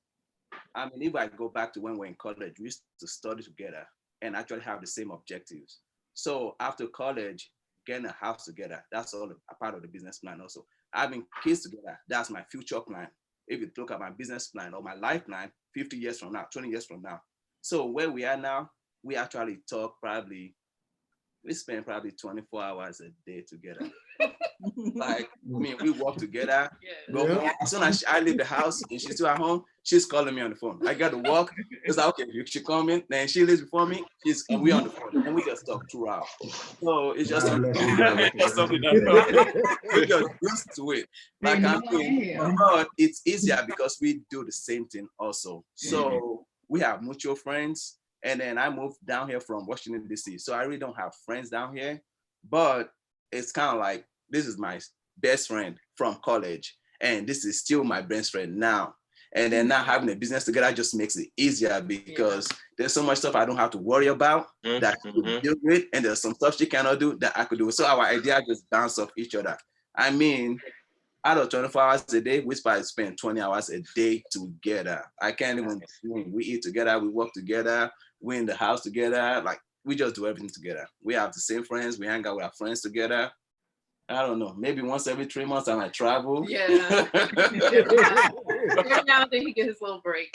if I go back to when we're in college, we used to study together and actually have the same objectives. So after college, getting a house together, that's all a part of the business plan also. Having kids together, that's my future plan. If you look at my business plan or my life plan, 50 years from now, 20 years from now. So where we are now, we actually we spend probably 24 hours a day together. We work together, go home. As soon as I leave the house and she's still at home, she's calling me on the phone. I got to work. It's like, okay, she come in, then she leaves before me, and we on the phone, and we just talk throughout. So it's just something that we just used to it. But it's easier because we do the same thing also. So we have mutual friends. And then I moved down here from Washington, D.C. So I really don't have friends down here, but it's kind of like, this is my best friend from college, and this is still my best friend now. And then now having a business together just makes it easier because there's so much stuff I don't have to worry about that I can deal with, and there's some stuff she cannot do that I could do. So our idea just bounce off each other. Out of 24 hours a day, we spend 20 hours a day together. I can't even, we eat together, we work together, we're in the house together, like we just do everything together. We have the same friends, we hang out with our friends together. I don't know, maybe once every 3 months I might travel. Yeah. Every now and then he gets his little break.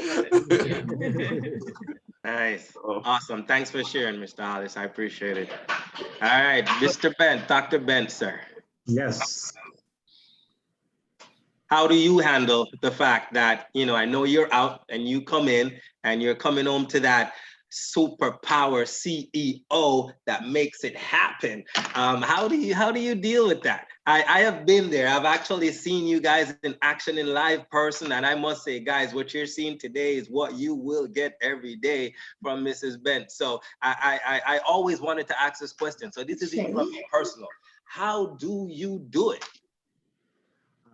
Nice. Awesome. Thanks for sharing, Mr. Hollis. I appreciate it. All right, Mr. Bent, Dr. Bent, sir. Yes. How do you handle the fact that, I know you're out and you come in and you're coming home to that superpower CEO that makes it happen? How do you deal with that? I have been there. I've actually seen you guys in action in live person. And I must say, guys, what you're seeing today is what you will get every day from Mrs. Bent. So I always wanted to ask this question. So this is even from me personal. How do you do it?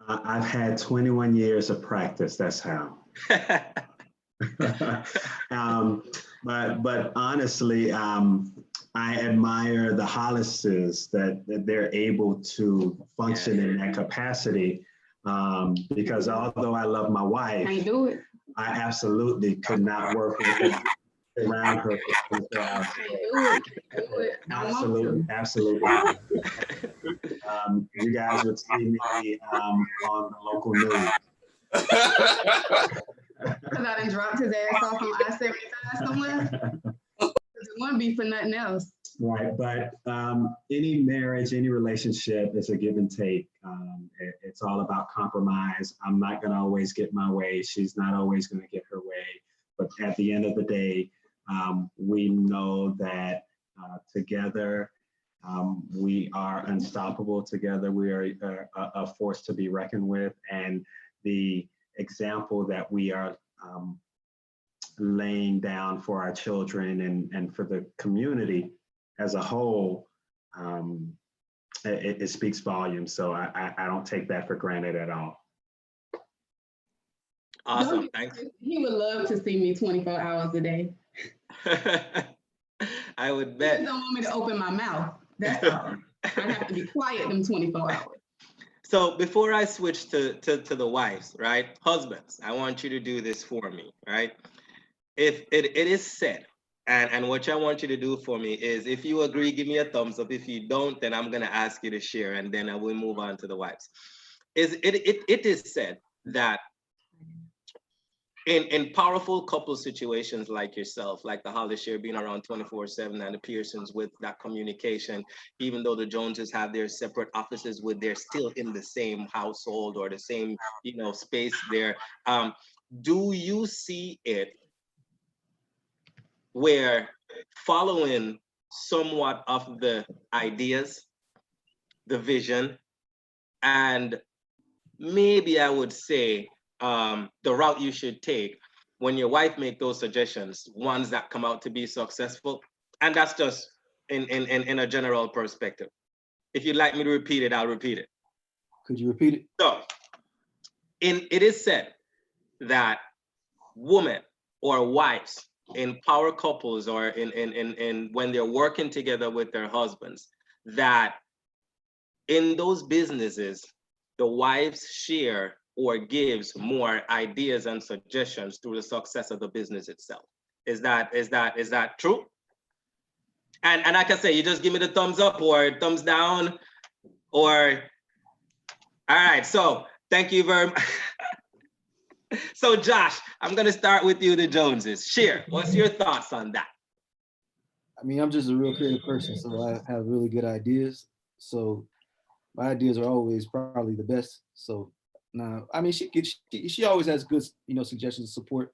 I've had 21 years of practice. That's how. But honestly, I admire the Hollises that they're able to function in that capacity. Because although I love my wife, I absolutely could not work with her, around her for 24 hours a day. Absolutely. You guys would see me on the local news. Because I done dropped his ass off on I-75 somewhere. It wouldn't be for nothing else. Right, but any marriage, any relationship is a give and take. It's all about compromise. I'm not going to always get my way. She's not always going to get her way. But at the end of the day, we know that together we are unstoppable. Together we are a force to be reckoned with. And the example that we are laying down for our children and for the community as a whole, it speaks volumes. So I don't take that for granted at all. Awesome, thanks. He would love to see me 24 hours a day. I would He bet. don't want me to open my mouth. That's all. I have to be quiet them 24 hours. So before I switch to the wives, right? Husbands, I want you to do this for me, right? If it is said, and what I want you to do for me is, if you agree, give me a thumbs up. If you don't, then I'm gonna ask you to share, and then I will move on to the wives. It is said that in powerful couple situations like yourself, like the Hollis share being around 24/7, and the Pearsons with that communication, even though the Joneses have their separate offices, they're still in the same household or the same, space there. Do you see it where following somewhat of the ideas, the vision, and maybe I would say the route you should take when your wife make those suggestions, ones that come out to be successful? And that's just in a general perspective. If you'd like me to repeat it, I'll repeat it. Could you repeat it? So, it is said that women or wives in power couples or in when they're working together with their husbands, that in those businesses, the wives share or gives more ideas and suggestions through the success of the business itself. Is that true? And like I say, you just give me the thumbs up or thumbs down, or all right. So thank you very much. So Josh, I'm gonna start with you, the Joneses. Share, what's your thoughts on that? I mean, I'm just a real creative person, so I have really good ideas. So my ideas are always probably the best. So now, I mean, she always has good, suggestions and support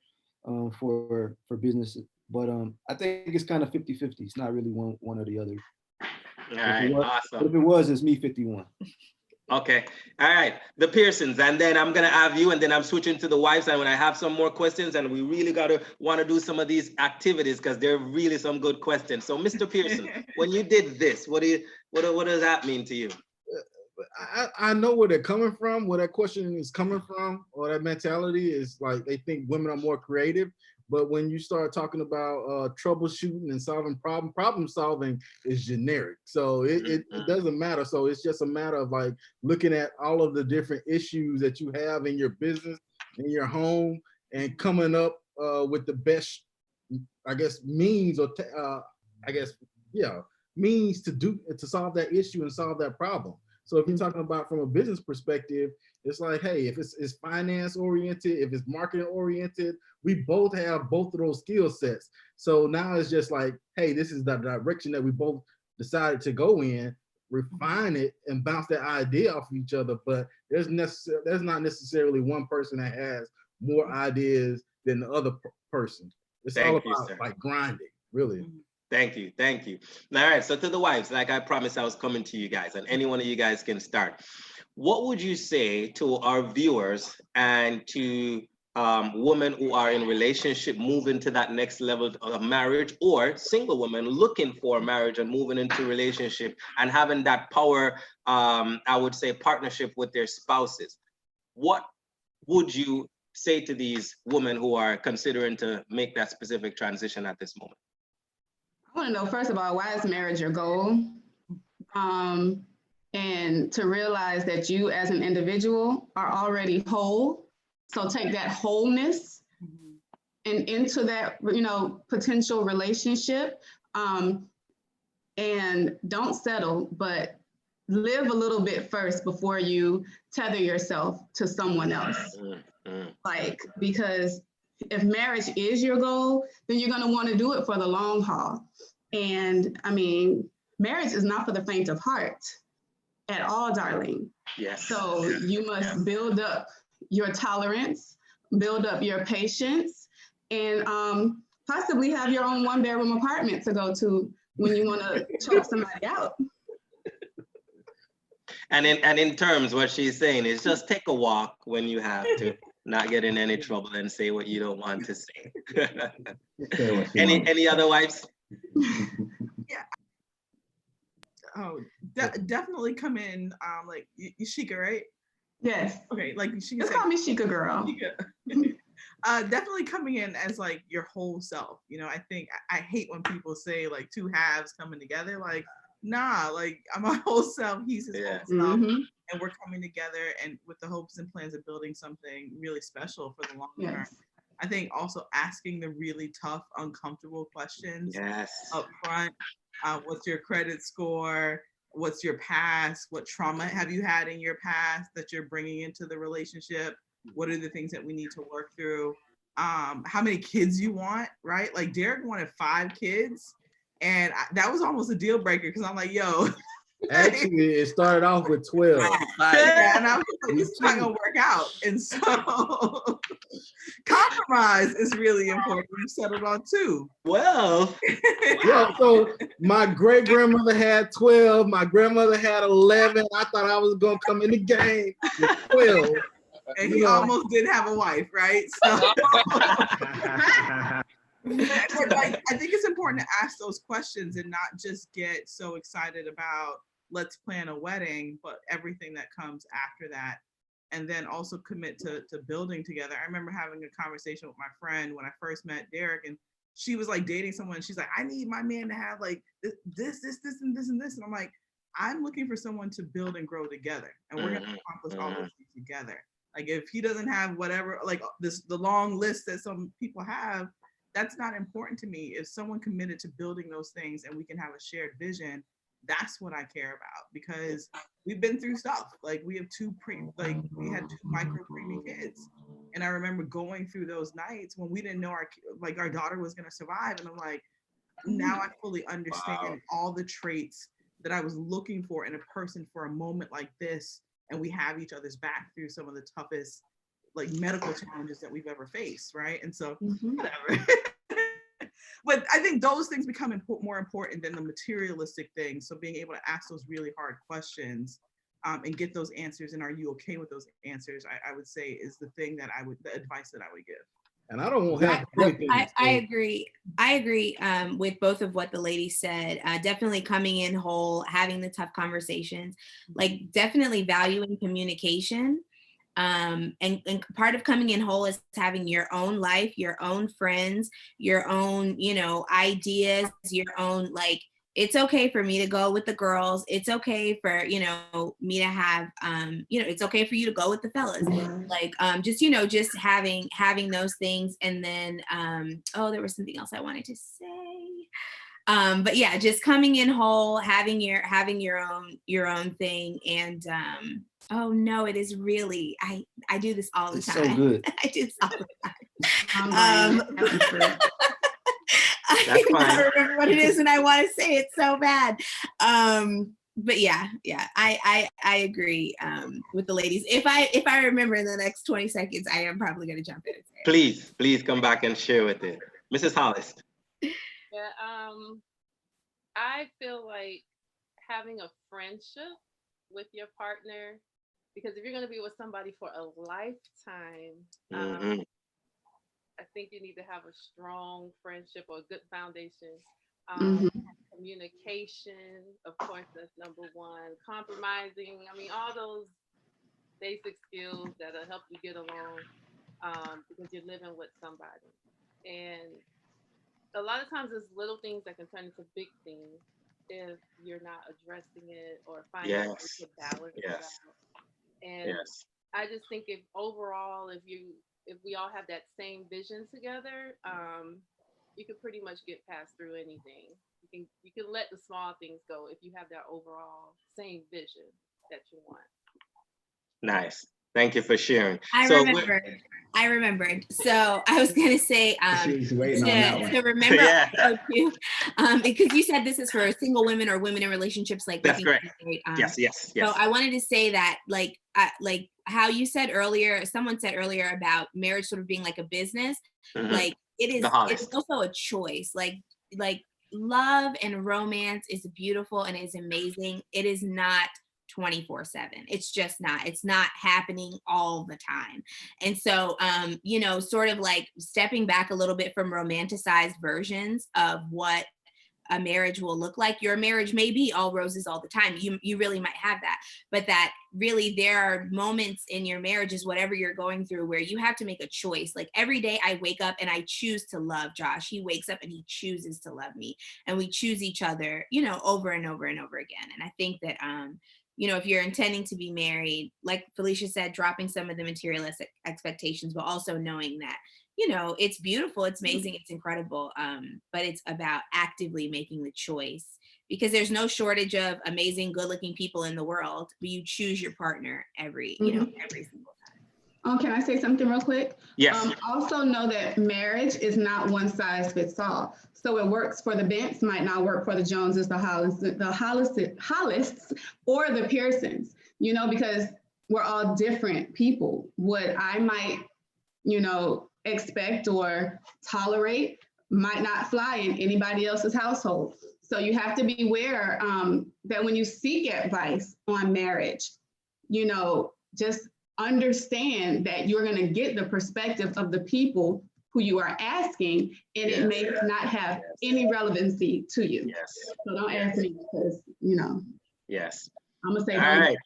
for business. But I think it's kind of 50-50. It's not really one or the other. All right, awesome. But if it was, it's me 51. Okay, all right, the Pearsons, and then I'm gonna have you, and then I'm switching to the wives, and when I have some more questions, and we really want to do some of these activities because they're really some good questions. So, Mr. Pearson, when you did this, what does that mean to you? I know where they're coming from, where that question is coming from, or that mentality is like they think women are more creative. But when you start talking about troubleshooting and solving problem solving is generic. So it doesn't matter. So it's just a matter of like looking at all of the different issues that you have in your business, in your home, and coming up with the best, I guess, means or means to solve that issue and solve that problem. So if you're talking about from a business perspective, it's like, hey, if it's finance oriented, if it's marketing oriented, we both have both of those skill sets. So now it's just like, hey, this is the direction that we both decided to go in, refine it and bounce that idea off of each other. But there's not necessarily one person that has more ideas than the other person. It's all about like grinding, really. Thank you. All right, so to the wives, like I promised I was coming to you guys, and any one of you guys can start. What would you say to our viewers and to women who are in relationship, moving to that next level of marriage, or single women looking for marriage and moving into relationship and having that power, I would say, partnership with their spouses? What would you say to these women who are considering to make that specific transition at this moment? I want to know, first of all, why is marriage your goal? And to realize that you as an individual are already whole. So take that wholeness and into that, potential relationship, and don't settle, but live a little bit first before you tether yourself to someone else. Like, because if marriage is your goal, then you're going to want to do it for the long haul. And I mean, marriage is not for the faint of heart at all, darling. Yes. So you must build up your tolerance, build up your patience, and possibly have your own one-bedroom apartment to go to when you want to choke somebody out. And in terms, what she's saying is just take a walk when you have to, not get in any trouble and say what you don't want to say. Any other wives? Yeah. Oh, definitely come in. Like Yashika, right? Yes. Okay, like she just call me Shika girl. Definitely coming in as like your whole self. You know, I think I hate when people say like two halves coming together. Like, nah, like I'm my whole self, he's his whole self, and we're coming together and with the hopes and plans of building something really special for the long term. I think also asking the really tough, uncomfortable questions up front. What's your credit score? What's your past? What trauma have you had in your past that you're bringing into the relationship? What are the things that we need to work through? How many kids you want, right? Like Derek wanted 5 kids, and that was almost a deal breaker because I'm like, yo. Actually, it started off with 12. Yeah, and I was like, this is not gonna work out. And so compromise is really important. You settled on 2. Well, yeah, so my great grandmother had 12, my grandmother had 11. I thought I was gonna come in the game with 12. And he almost did have a wife, right? So but like, I think it's important to ask those questions and not just get so excited about let's plan a wedding, but everything that comes after that. And then also commit to building together. I remember having a conversation with my friend when I first met Derek, and she was like dating someone. She's like, I need my man to have like this, and this, and this. And I'm like, I'm looking for someone to build and grow together. And we're gonna accomplish all those things together. Like if he doesn't have whatever, like the long list that some people have, that's not important to me. If someone committed to building those things and we can have a shared vision, that's what I care about, because we've been through stuff. Like we had 2 micro preemie kids. And I remember going through those nights when we didn't know our daughter was gonna survive. And I'm like, now I fully understand all the traits that I was looking for in a person for a moment like this. And we have each other's back through some of the toughest like medical challenges that we've ever faced, right? And so whatever. But I think those things become more important than the materialistic things. So being able to ask those really hard questions and get those answers, and are you okay with those answers, I would say is the advice that I would give. And I don't have anything. I agree. I agree with both of what the ladies said. Definitely coming in whole, having the tough conversations, like definitely valuing communication. And part of coming in whole is having your own life, your own friends, your own, ideas, your own, like, it's okay for me to go with the girls. It's okay for, me to have, it's okay for you to go with the fellas. Like, just having those things. And then, there was something else I wanted to say. But yeah, just coming in whole, having your own thing. And, oh no, it is really, I do this all the time. So good. I do this all the time. I don't remember what it is and I want to say it so bad. But yeah, I agree with the ladies. If I remember in the next 20 seconds, I am probably going to jump in and say it. Please come back and share with it. Mrs. Hollis. Yeah, I feel like having a friendship with your partner, because if you're going to be with somebody for a lifetime, I think you need to have a strong friendship or a good foundation. Communication, of course, that's number one. Compromising, all those basic skills that'll help you get along because you're living with somebody. And a lot of times it's little things that can turn into big things if you're not addressing it or finding a way to balance it out. And I just think if we all have that same vision together, you can pretty much get past through anything. You can let the small things go if you have that overall same vision that you want. Nice. Thank you for sharing. I remembered. So I was gonna say She's waiting on that one. to remember Yeah. also too, because you said this is for single women or women in relationships like That's looking correct. to be married. Yes. So I wanted to say that like how you said earlier, someone said earlier about marriage sort of being like a business, like it's also a choice. Like love and romance is beautiful and is amazing. It is not 24/7. It's just not. It's not happening all the time. And so you know, sort of like stepping back a little bit from romanticized versions of what a marriage will look like. Your marriage may be all roses all the time. You really might have that, but that really there are moments in your marriages, whatever you're going through, where you have to make a choice. Like every day I wake up and I choose to love Josh. He wakes up and he chooses to love me, and we choose each other, you know, over and over and over again. And I think that you know, if you're intending to be married, like Felicia said, dropping some of the materialistic expectations, but also knowing that, you know, it's beautiful, it's amazing, it's incredible, but it's about actively making the choice, because there's no shortage of amazing, good-looking people in the world, but you choose your partner every, you know, every single time. Can I say something real quick? Yes. Also know that marriage is not one size fits all. So it works for the Bents, might not work for the Joneses, the Hollists, or the Pearsons, you know, because we're all different people. What I might, you know, expect or tolerate might not fly in anybody else's household. So you have to be aware that when you seek advice on marriage, you know, just understand that you're going to get the perspective of the people who you are asking, and it may not have any relevancy to you. Yes. So don't ask me because, you know. Yes. I'm going to say, all right.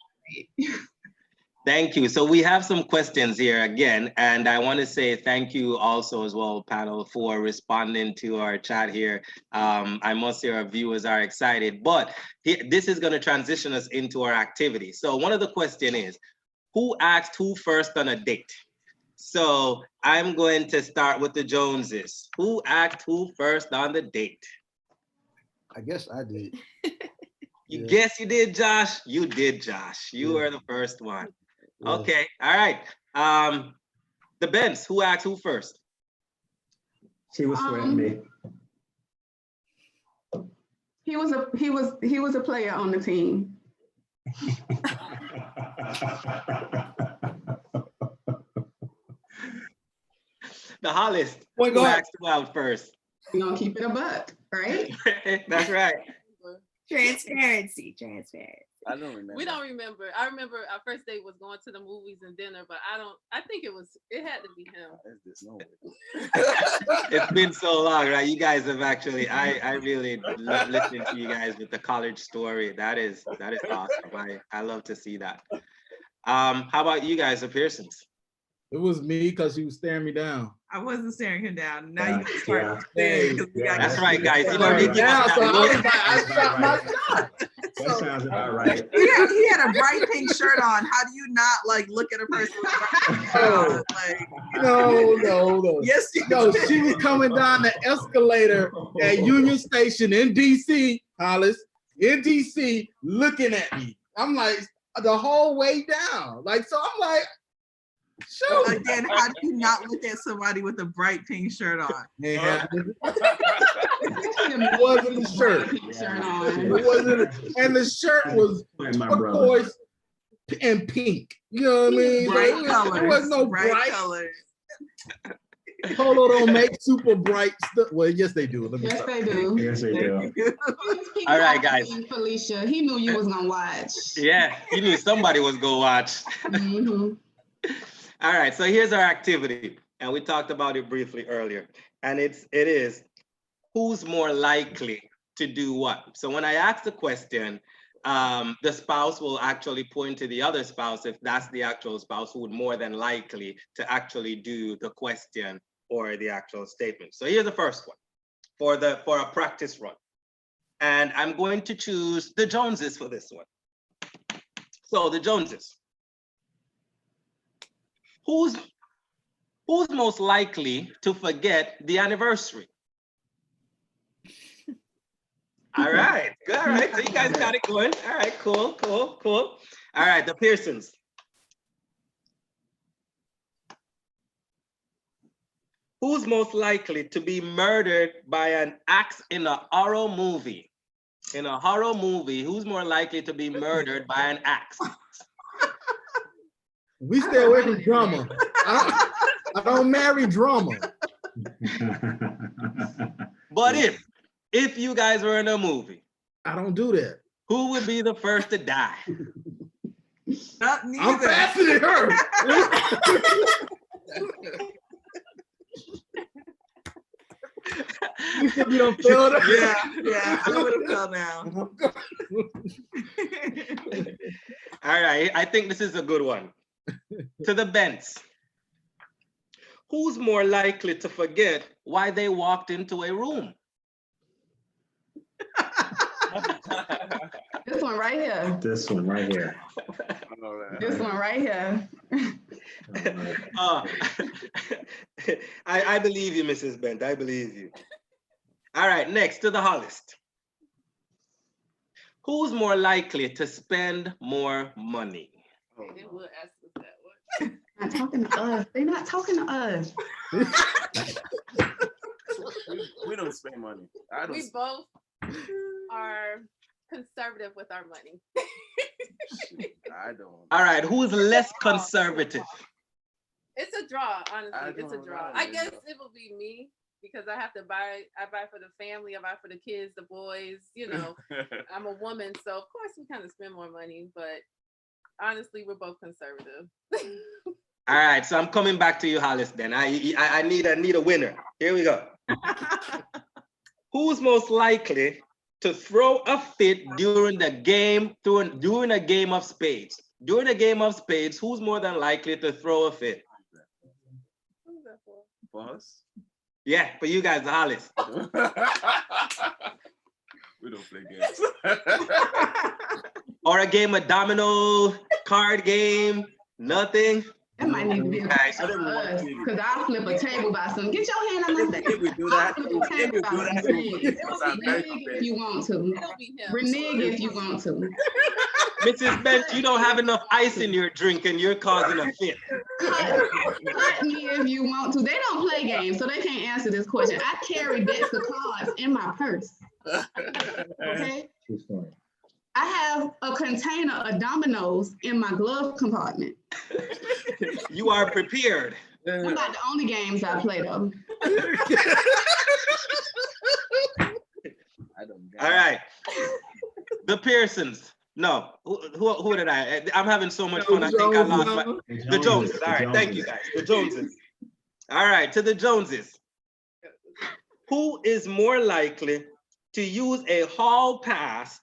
Thank you. So we have some questions here again, and I want to say thank you also as well, panel, for responding to our chat here. I must say our viewers are excited, but this is going to transition us into our activity. So one of the questions is, who asked who first on a date? So I'm going to start with the Joneses. Who asked who first on the date? I guess I did. You guess you did, Josh? You did, Josh. You were the first one. Yeah. Okay, all right. The Bents, who asked who first? She was sweating me. He was a player on the team. The Hollis, who asked who out first? We're gonna keep it a buck, right? That's right. Transparency. I don't remember. We don't remember. I remember our first date was going to the movies and dinner, but I think it had to be him. It's been so long, right? You guys have actually, I really love listening to you guys with the college story. That is awesome. I love to see that. How about you guys, the Pearsons? It was me because he was staring me down. I wasn't staring him down. Now you can start. That's right, guys. You know, I shot my shot. That sounds about right. He had a bright pink shirt on. How do you not like look at a person with a bright pink shirt on? Like, No. Yes, she was coming down the escalator at Union Station in DC, Hollis, in DC, looking at me. I'm like, the whole way down. Like, so I'm like, sure. Again, how do you not look at somebody with a bright pink shirt on? Yeah. It wasn't the shirt. It wasn't, and the shirt was turquoise and pink. You know what I mean? Bright colors. There was no bright colors. Polo don't make super bright stuff. Well, yes, they do. Yes, they do. Yes, they do. All right, guys. Felicia, he knew you was gonna watch. Yeah, he knew somebody was gonna watch. Mm-hmm. All right, so here's our activity, and we talked about it briefly earlier, and it is who's more likely to do what? So when I ask the question, the spouse will actually point to the other spouse if that's the actual spouse who would more than likely to actually do the question or the actual statement. So here's the first one for a practice run, and I'm going to choose the Joneses for this one. So the Joneses. Who's most likely to forget the anniversary? All right, good. All right, so you guys got it going. All right, cool. All right, the Pearsons. Who's most likely to be murdered by an axe in a horror movie? In a horror movie, who's more likely to be murdered by an axe? We stay away from drama. I don't marry drama. But if you guys were in a movie, I don't do that. who would be the first to die? Not neither. I'm faster than her. You said you don't feel that? Yeah, I would have fell down. All right, I think this is a good one. To the Bents. Who's more likely to forget why they walked into a room? This one right here. This one right here. This one right here. I believe you, Mrs. Bent. I believe you. All right, next to the Hollist. Who's more likely to spend more money? They will ask us that one. Not talking to us. They're not talking to us. We don't spend money. I don't. We both are conservative with our money. I don't. All right, who's less conservative? It's a draw, honestly. It's a don't draw. know, I you guess know. it will be me because I have to buy. I buy for the family. I buy for the kids, the boys. You know, I'm a woman, so of course we kind of spend more money. But honestly, we're both conservative. All right, so I'm coming back to you, Hollis. Then I need a winner. Here we go. Who's most likely to throw a fit during a game of spades? During a game of spades, who's more than likely to throw a fit? Who's that for? Boss? Yeah, for you guys, the Hollis. We don't play games. Or a game of domino, card game, nothing. That might need to be a Guys, question for us, because I'll flip a table by some. Get your hand on my thing. If we do that, I'll flip a table by some things. because I'm very Renege if you want to. It'll be him. Renege if you want to. Mrs. Bent, you don't have enough ice in your drink and you're causing a fit. Cut me if you want to. They don't play games, so they can't answer this question. I carry decks of cards in my purse. Okay? True story. I have a container of dominoes in my glove compartment. You are prepared. That's not the only games I play though. I don't get All right. The Pearsons. No, who did I? I'm having so much fun. I think I lost my. The Joneses. All right. Thank you, guys. The Joneses. All right. To the Joneses. Who is more likely to use a hall pass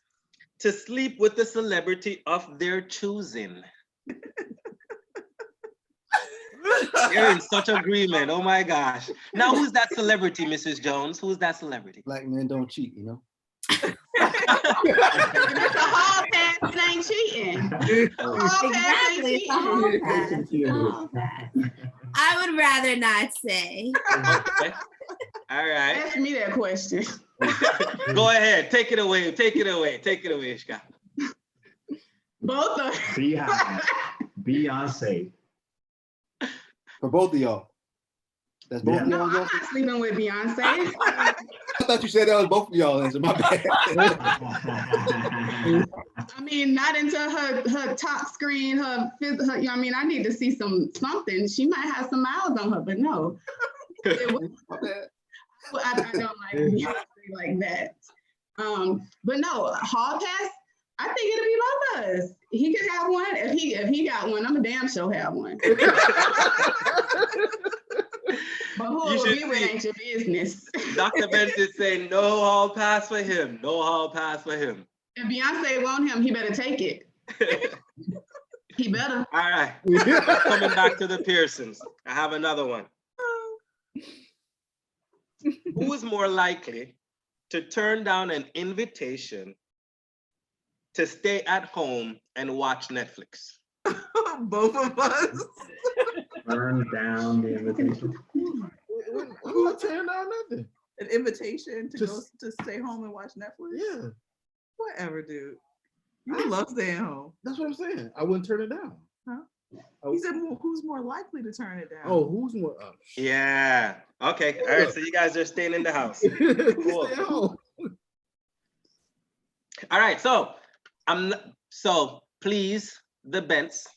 to sleep with the celebrity of their choosing? You're in such agreement. Oh my gosh. Now, who's that celebrity, Mrs. Jones? Who's that celebrity? Black men don't cheat, you know. It's a hall pass, it ain't cheating. Hall pass ain't Exactly. It's a hall cheating. pass. It's a hall pass. I would rather not say. Okay. All right. Ask me that question. Go ahead. Take it away. Take it away. Take it away, Ishka. Both of Beyonce. For both of y'all. That's both of No, y'all. I'm not sleeping with Beyonce. I thought you said that was both of y'all. Answer. My bad. I mean, not into her top screen, her you know, I mean, I need to see something. She might have some miles on her, but no. I don't like Beyonce like that. But no, hall pass, I think it'll be both of us. He could have one. If he got one, I'm a damn sure have one. But who it will be with ain't your business. Dr. Benson is saying no hall pass for him. No hall pass for him. If Beyonce want him, he better take it. He better. All right. Coming back to the Pearsons. I have another one. Who is more likely to turn down an invitation to stay at home and watch Netflix? Both of us. Burn down the invitation. Who would turn down nothing? An invitation to go Just- to stay home and watch Netflix? Yeah, Whatever, dude. You love staying home. that's what I'm saying. I wouldn't turn it down. Huh? Oh. He said, well, who's more likely to turn it down? Oh, who's more? Yeah. Okay, all right, so you guys are staying in the house. Cool. Stay home. All right, so so please, the Bents,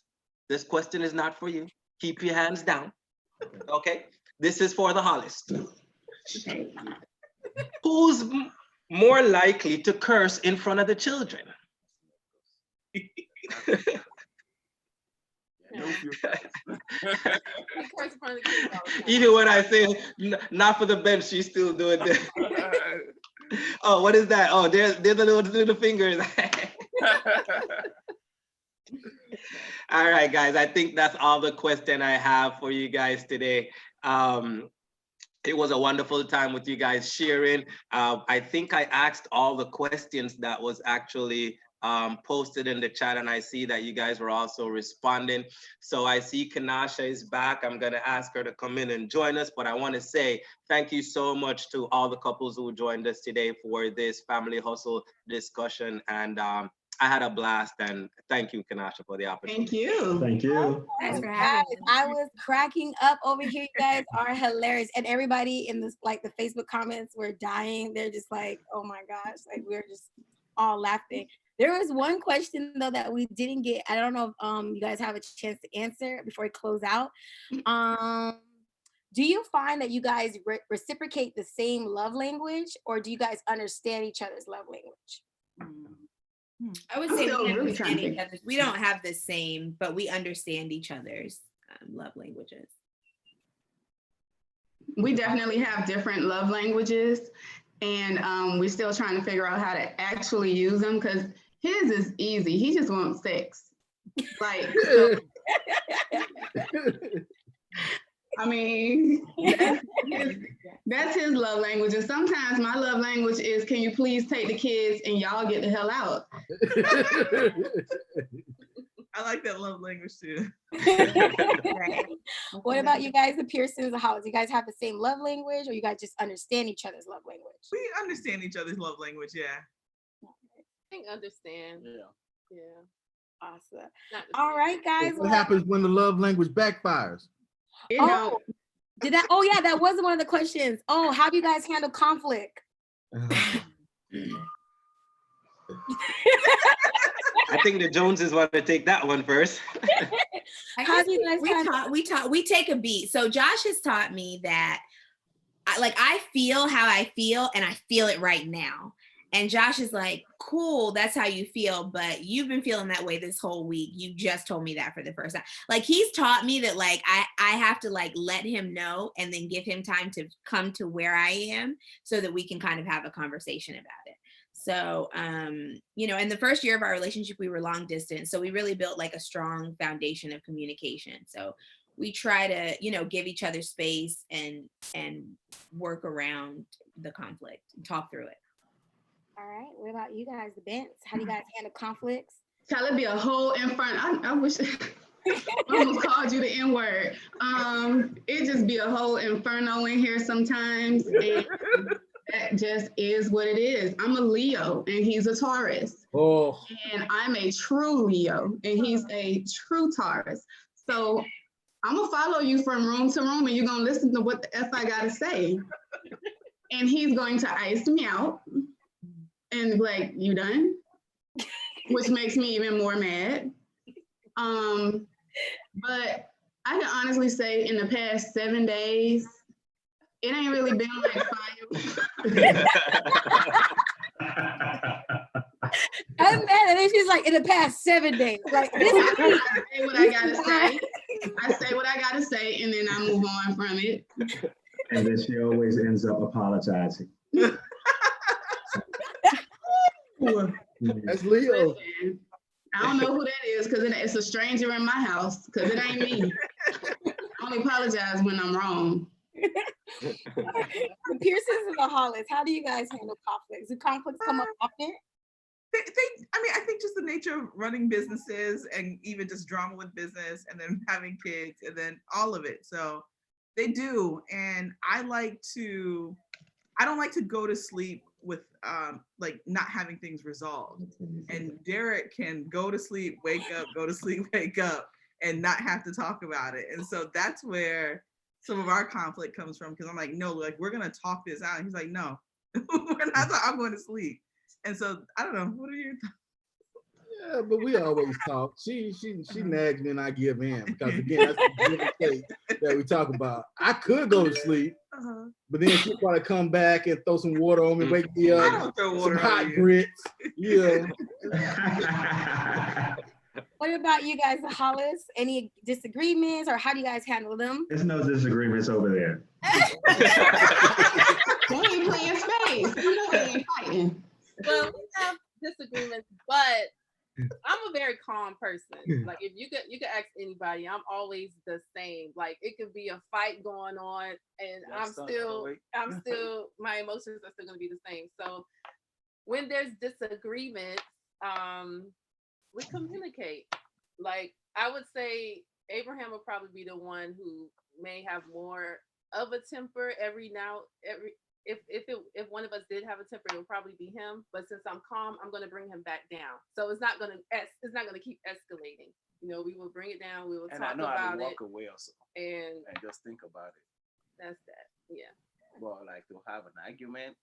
this question is not for you. Keep your hands down. Okay, this is for the Hollis. Who's more likely to curse in front of the children? Even when I say not for the bench, she's still doing this. Oh, what is that? Oh, there's the little fingers. All right, guys, I think that's all the question I have for you guys today. It was a wonderful time with you guys sharing. I think I asked all the questions that was actually posted in the chat, and I see that you guys were also responding. So I see Kanasha is back. I'm gonna ask her to come in and join us, but I wanna say thank you so much to all the couples who joined us today for this family hustle discussion. And I had a blast, and thank you, Kanasha, for the opportunity. Thank you. Thank you. Thanks for Guys, having us. I was cracking up over here. You guys are hilarious. And everybody in this, like the Facebook comments were dying. They're just like, oh my gosh, like we're just all laughing. There was one question though that we didn't get. I don't know if you guys have a chance to answer before we close out. Do you find that you guys reciprocate the same love language, or do you guys understand each other's love language? I would I'm say still we really trying to understand each think. other's. We don't have the same, but we understand each other's love languages. We definitely have different love languages, and we're still trying to figure out how to actually use them, because his is easy. He just wants sex. Like, so, I mean, that's his love language. And sometimes my love language is, can you please take the kids and y'all get the hell out? I like that love language too. Right. What about you guys, the Pearsons? How do you guys have the same love language, or you guys just understand each other's love language? We understand each other's love language, yeah. I think understand. Yeah. Awesome. Not the All same. right, guys. What happens when the love language backfires? It Oh, don't. did that? Oh, yeah, that was one of the questions. Oh, how do you guys handle conflict? I think the Joneses want to take that one first. How do you guys we take a beat. So Josh has taught me that I feel how I feel, and I feel it right now. And Josh is like, cool, that's how you feel, but you've been feeling that way this whole week. You just told me that for the first time. Like, he's taught me that, like, I have to, like, let him know and then give him time to come to where I am so that we can kind of have a conversation about it. So, you know, in the first year of our relationship, we were long distance. So we really built like a strong foundation of communication. So we try to, you know, give each other space and work around the conflict and talk through it. All right. What about you guys, the Bents? How do you guys handle conflicts? Shall it be a whole inferno? I wish I almost called you the N-word. It just be a whole inferno in here sometimes. And that just is what it is. I'm a Leo and he's a Taurus. Oh. And I'm a true Leo and he's a true Taurus. So I'm gonna follow you from room to room and you're gonna listen to what the F I gotta say. And he's going to ice me out and like, you done? Which makes me even more mad. But I can honestly say in the past 7 days, it ain't really been like fire. I'm mad, and then she's like, in the past 7 days. Like, this is I say what I gotta say. I say what I gotta say, and then I move on from it. And then she always ends up apologizing. That's Leo. Listen, I don't know who that is because it's a stranger in my house because it ain't me. I only apologize when I'm wrong. The Pearsons and the Hollis, how do you guys handle conflicts? Do conflicts come up often? I think just the nature of running businesses and even just drama with business and then having kids and then all of it. So they do. And I don't like to go to sleep with like not having things resolved. And Derek can go to sleep, wake up, go to sleep, wake up, and not have to talk about it. And so that's where some of our conflict comes from, because I'm like, no, like we're gonna talk this out. And he's like, no, we're not. I'm going to sleep. And so I don't know. What are your thoughts? Yeah, but we always talk. She nags me and I give in, because again, that's the give and take that we talk about. I could go to sleep, but then she'll probably come back and throw some water on me, wake me I up, don't throw some water hot on you. grits. Yeah. What about you guys, the Hollis? Any disagreements, or how do you guys handle them? There's no disagreements over there. They ain't playing space. You know they ain't fighting. Well, we have disagreements, but I'm a very calm person. Like if you could ask anybody, I'm always the same. Like it could be a fight going on, and I'm still my emotions are still gonna be the same. So when there's disagreements, we communicate. Like I would say Abraham would probably be the one who may have more of a temper if one of us did have a temper, it would probably be him. But since I'm calm, I'm going to bring him back down. So it's not going to keep escalating. You know, we will bring it down. We will And talk I know how about to it. walk away also And and just think about it. that's that. Yeah. But like to have an argument.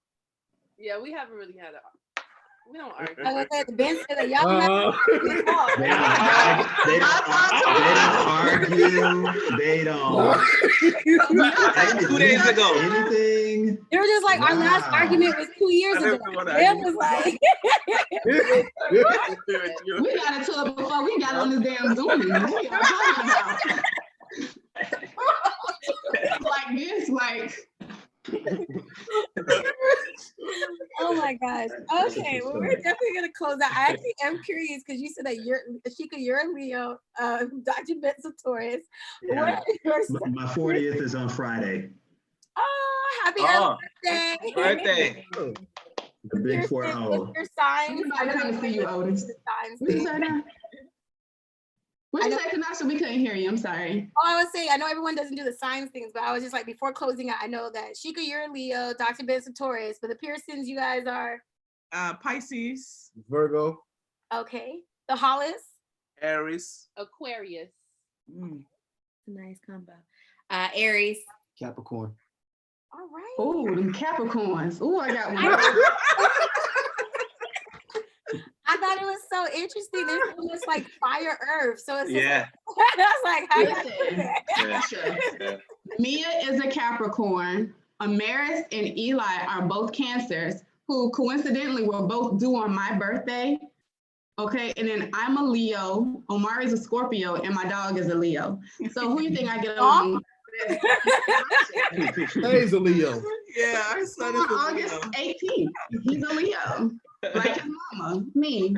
Yeah, we haven't really had we don't argue. I was at the bench that y'all They don't. Like 2 days ago. Anything. They were just like, our last Wow. argument was 2 years ago. Them was like, We got into it before we got on this damn Zoom. We are talking about like this, like. oh my gosh. Okay, well, we're definitely gonna close out. I actually am curious because you said that you're a Leo, Dr. Benson Taurus. Yeah. What are your signs? My 40th is on Friday. Oh, happy Birthday. The big 4-0. Your signs. Everybody come to see you, Otis. What you say now? What you say, Kanasha? We couldn't hear you. I'm sorry. Oh, I was saying, I know everyone doesn't do the signs things, but I was just like, before closing out, I know that Sheikah, you're a Leo, Dr. Benson Taurus, but the Pearsons, you guys are Pisces, Virgo. okay. The Hollis, Aries. Aquarius. Nice combo. Aries. Capricorn. all right. Oh, them Capricorns. Oh, I got one. I thought it was so interesting. There's almost like fire earth. So it's Yeah. I was like, how y'all do that? Yeah. Mia is a Capricorn. Amaris and Eli are both Cancers, who coincidentally were both due on my birthday. Okay, and then I'm a Leo. Omari's a Scorpio, and my dog is a Leo. So who do you think I get along? He's a Leo. Yeah, our son is a August Leo. 18th. He's a Leo, like his mama, me.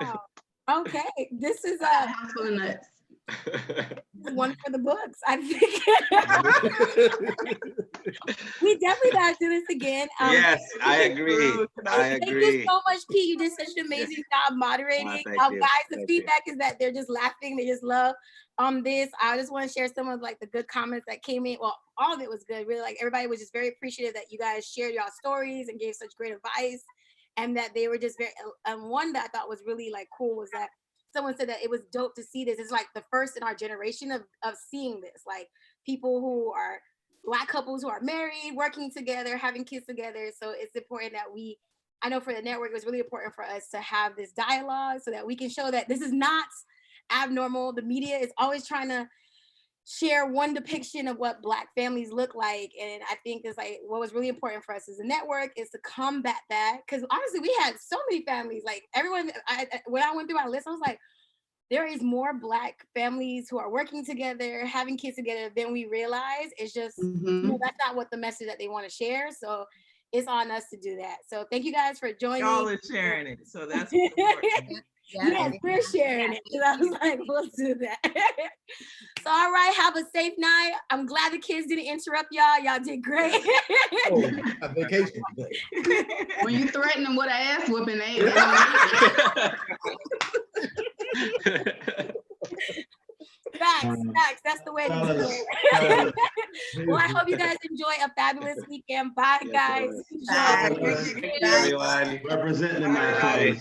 Wow. Okay. This is House full of nuts. one for the books. I think we definitely gotta do this again. Yes, I agree. I Thank you agree. so much, Pete. You did such an amazing job moderating. Thank you. Guys, the Thank feedback is that they're just laughing. They just love this. I just want to share some of like the good comments that came in. Well, all of it was good. Really, like everybody was just very appreciative that you guys shared y'all stories and gave such great advice, and that they were just very. One that I thought was really like cool was that someone said that it was dope to see this. It's like the first in our generation of seeing this, like people who are Black couples who are married, working together, having kids together. So it's important that I know for the network, it was really important for us to have this dialogue so that we can show that this is not abnormal. The media is always trying to share one depiction of what Black families look like. And I think it's like what was really important for us as a network is to combat that. Because honestly, we had so many families, like everyone, when I went through my list, I was like, there is more Black families who are working together, having kids together than we realize. It's just, that's not what the message that they want to share. So it's on us to do that. So thank you guys for joining. Y'all are sharing it. So that's important. Yes, we're sharing it. And I was like, we'll do that. So, all right, have a safe night. I'm glad the kids didn't interrupt y'all. Y'all did great. Oh, a vacation today. When you threaten them with an ass whooping, they Facts. That's the way to do it. Well, I hope you guys enjoy a fabulous weekend. Bye, guys. Bye. Everyone. Representing my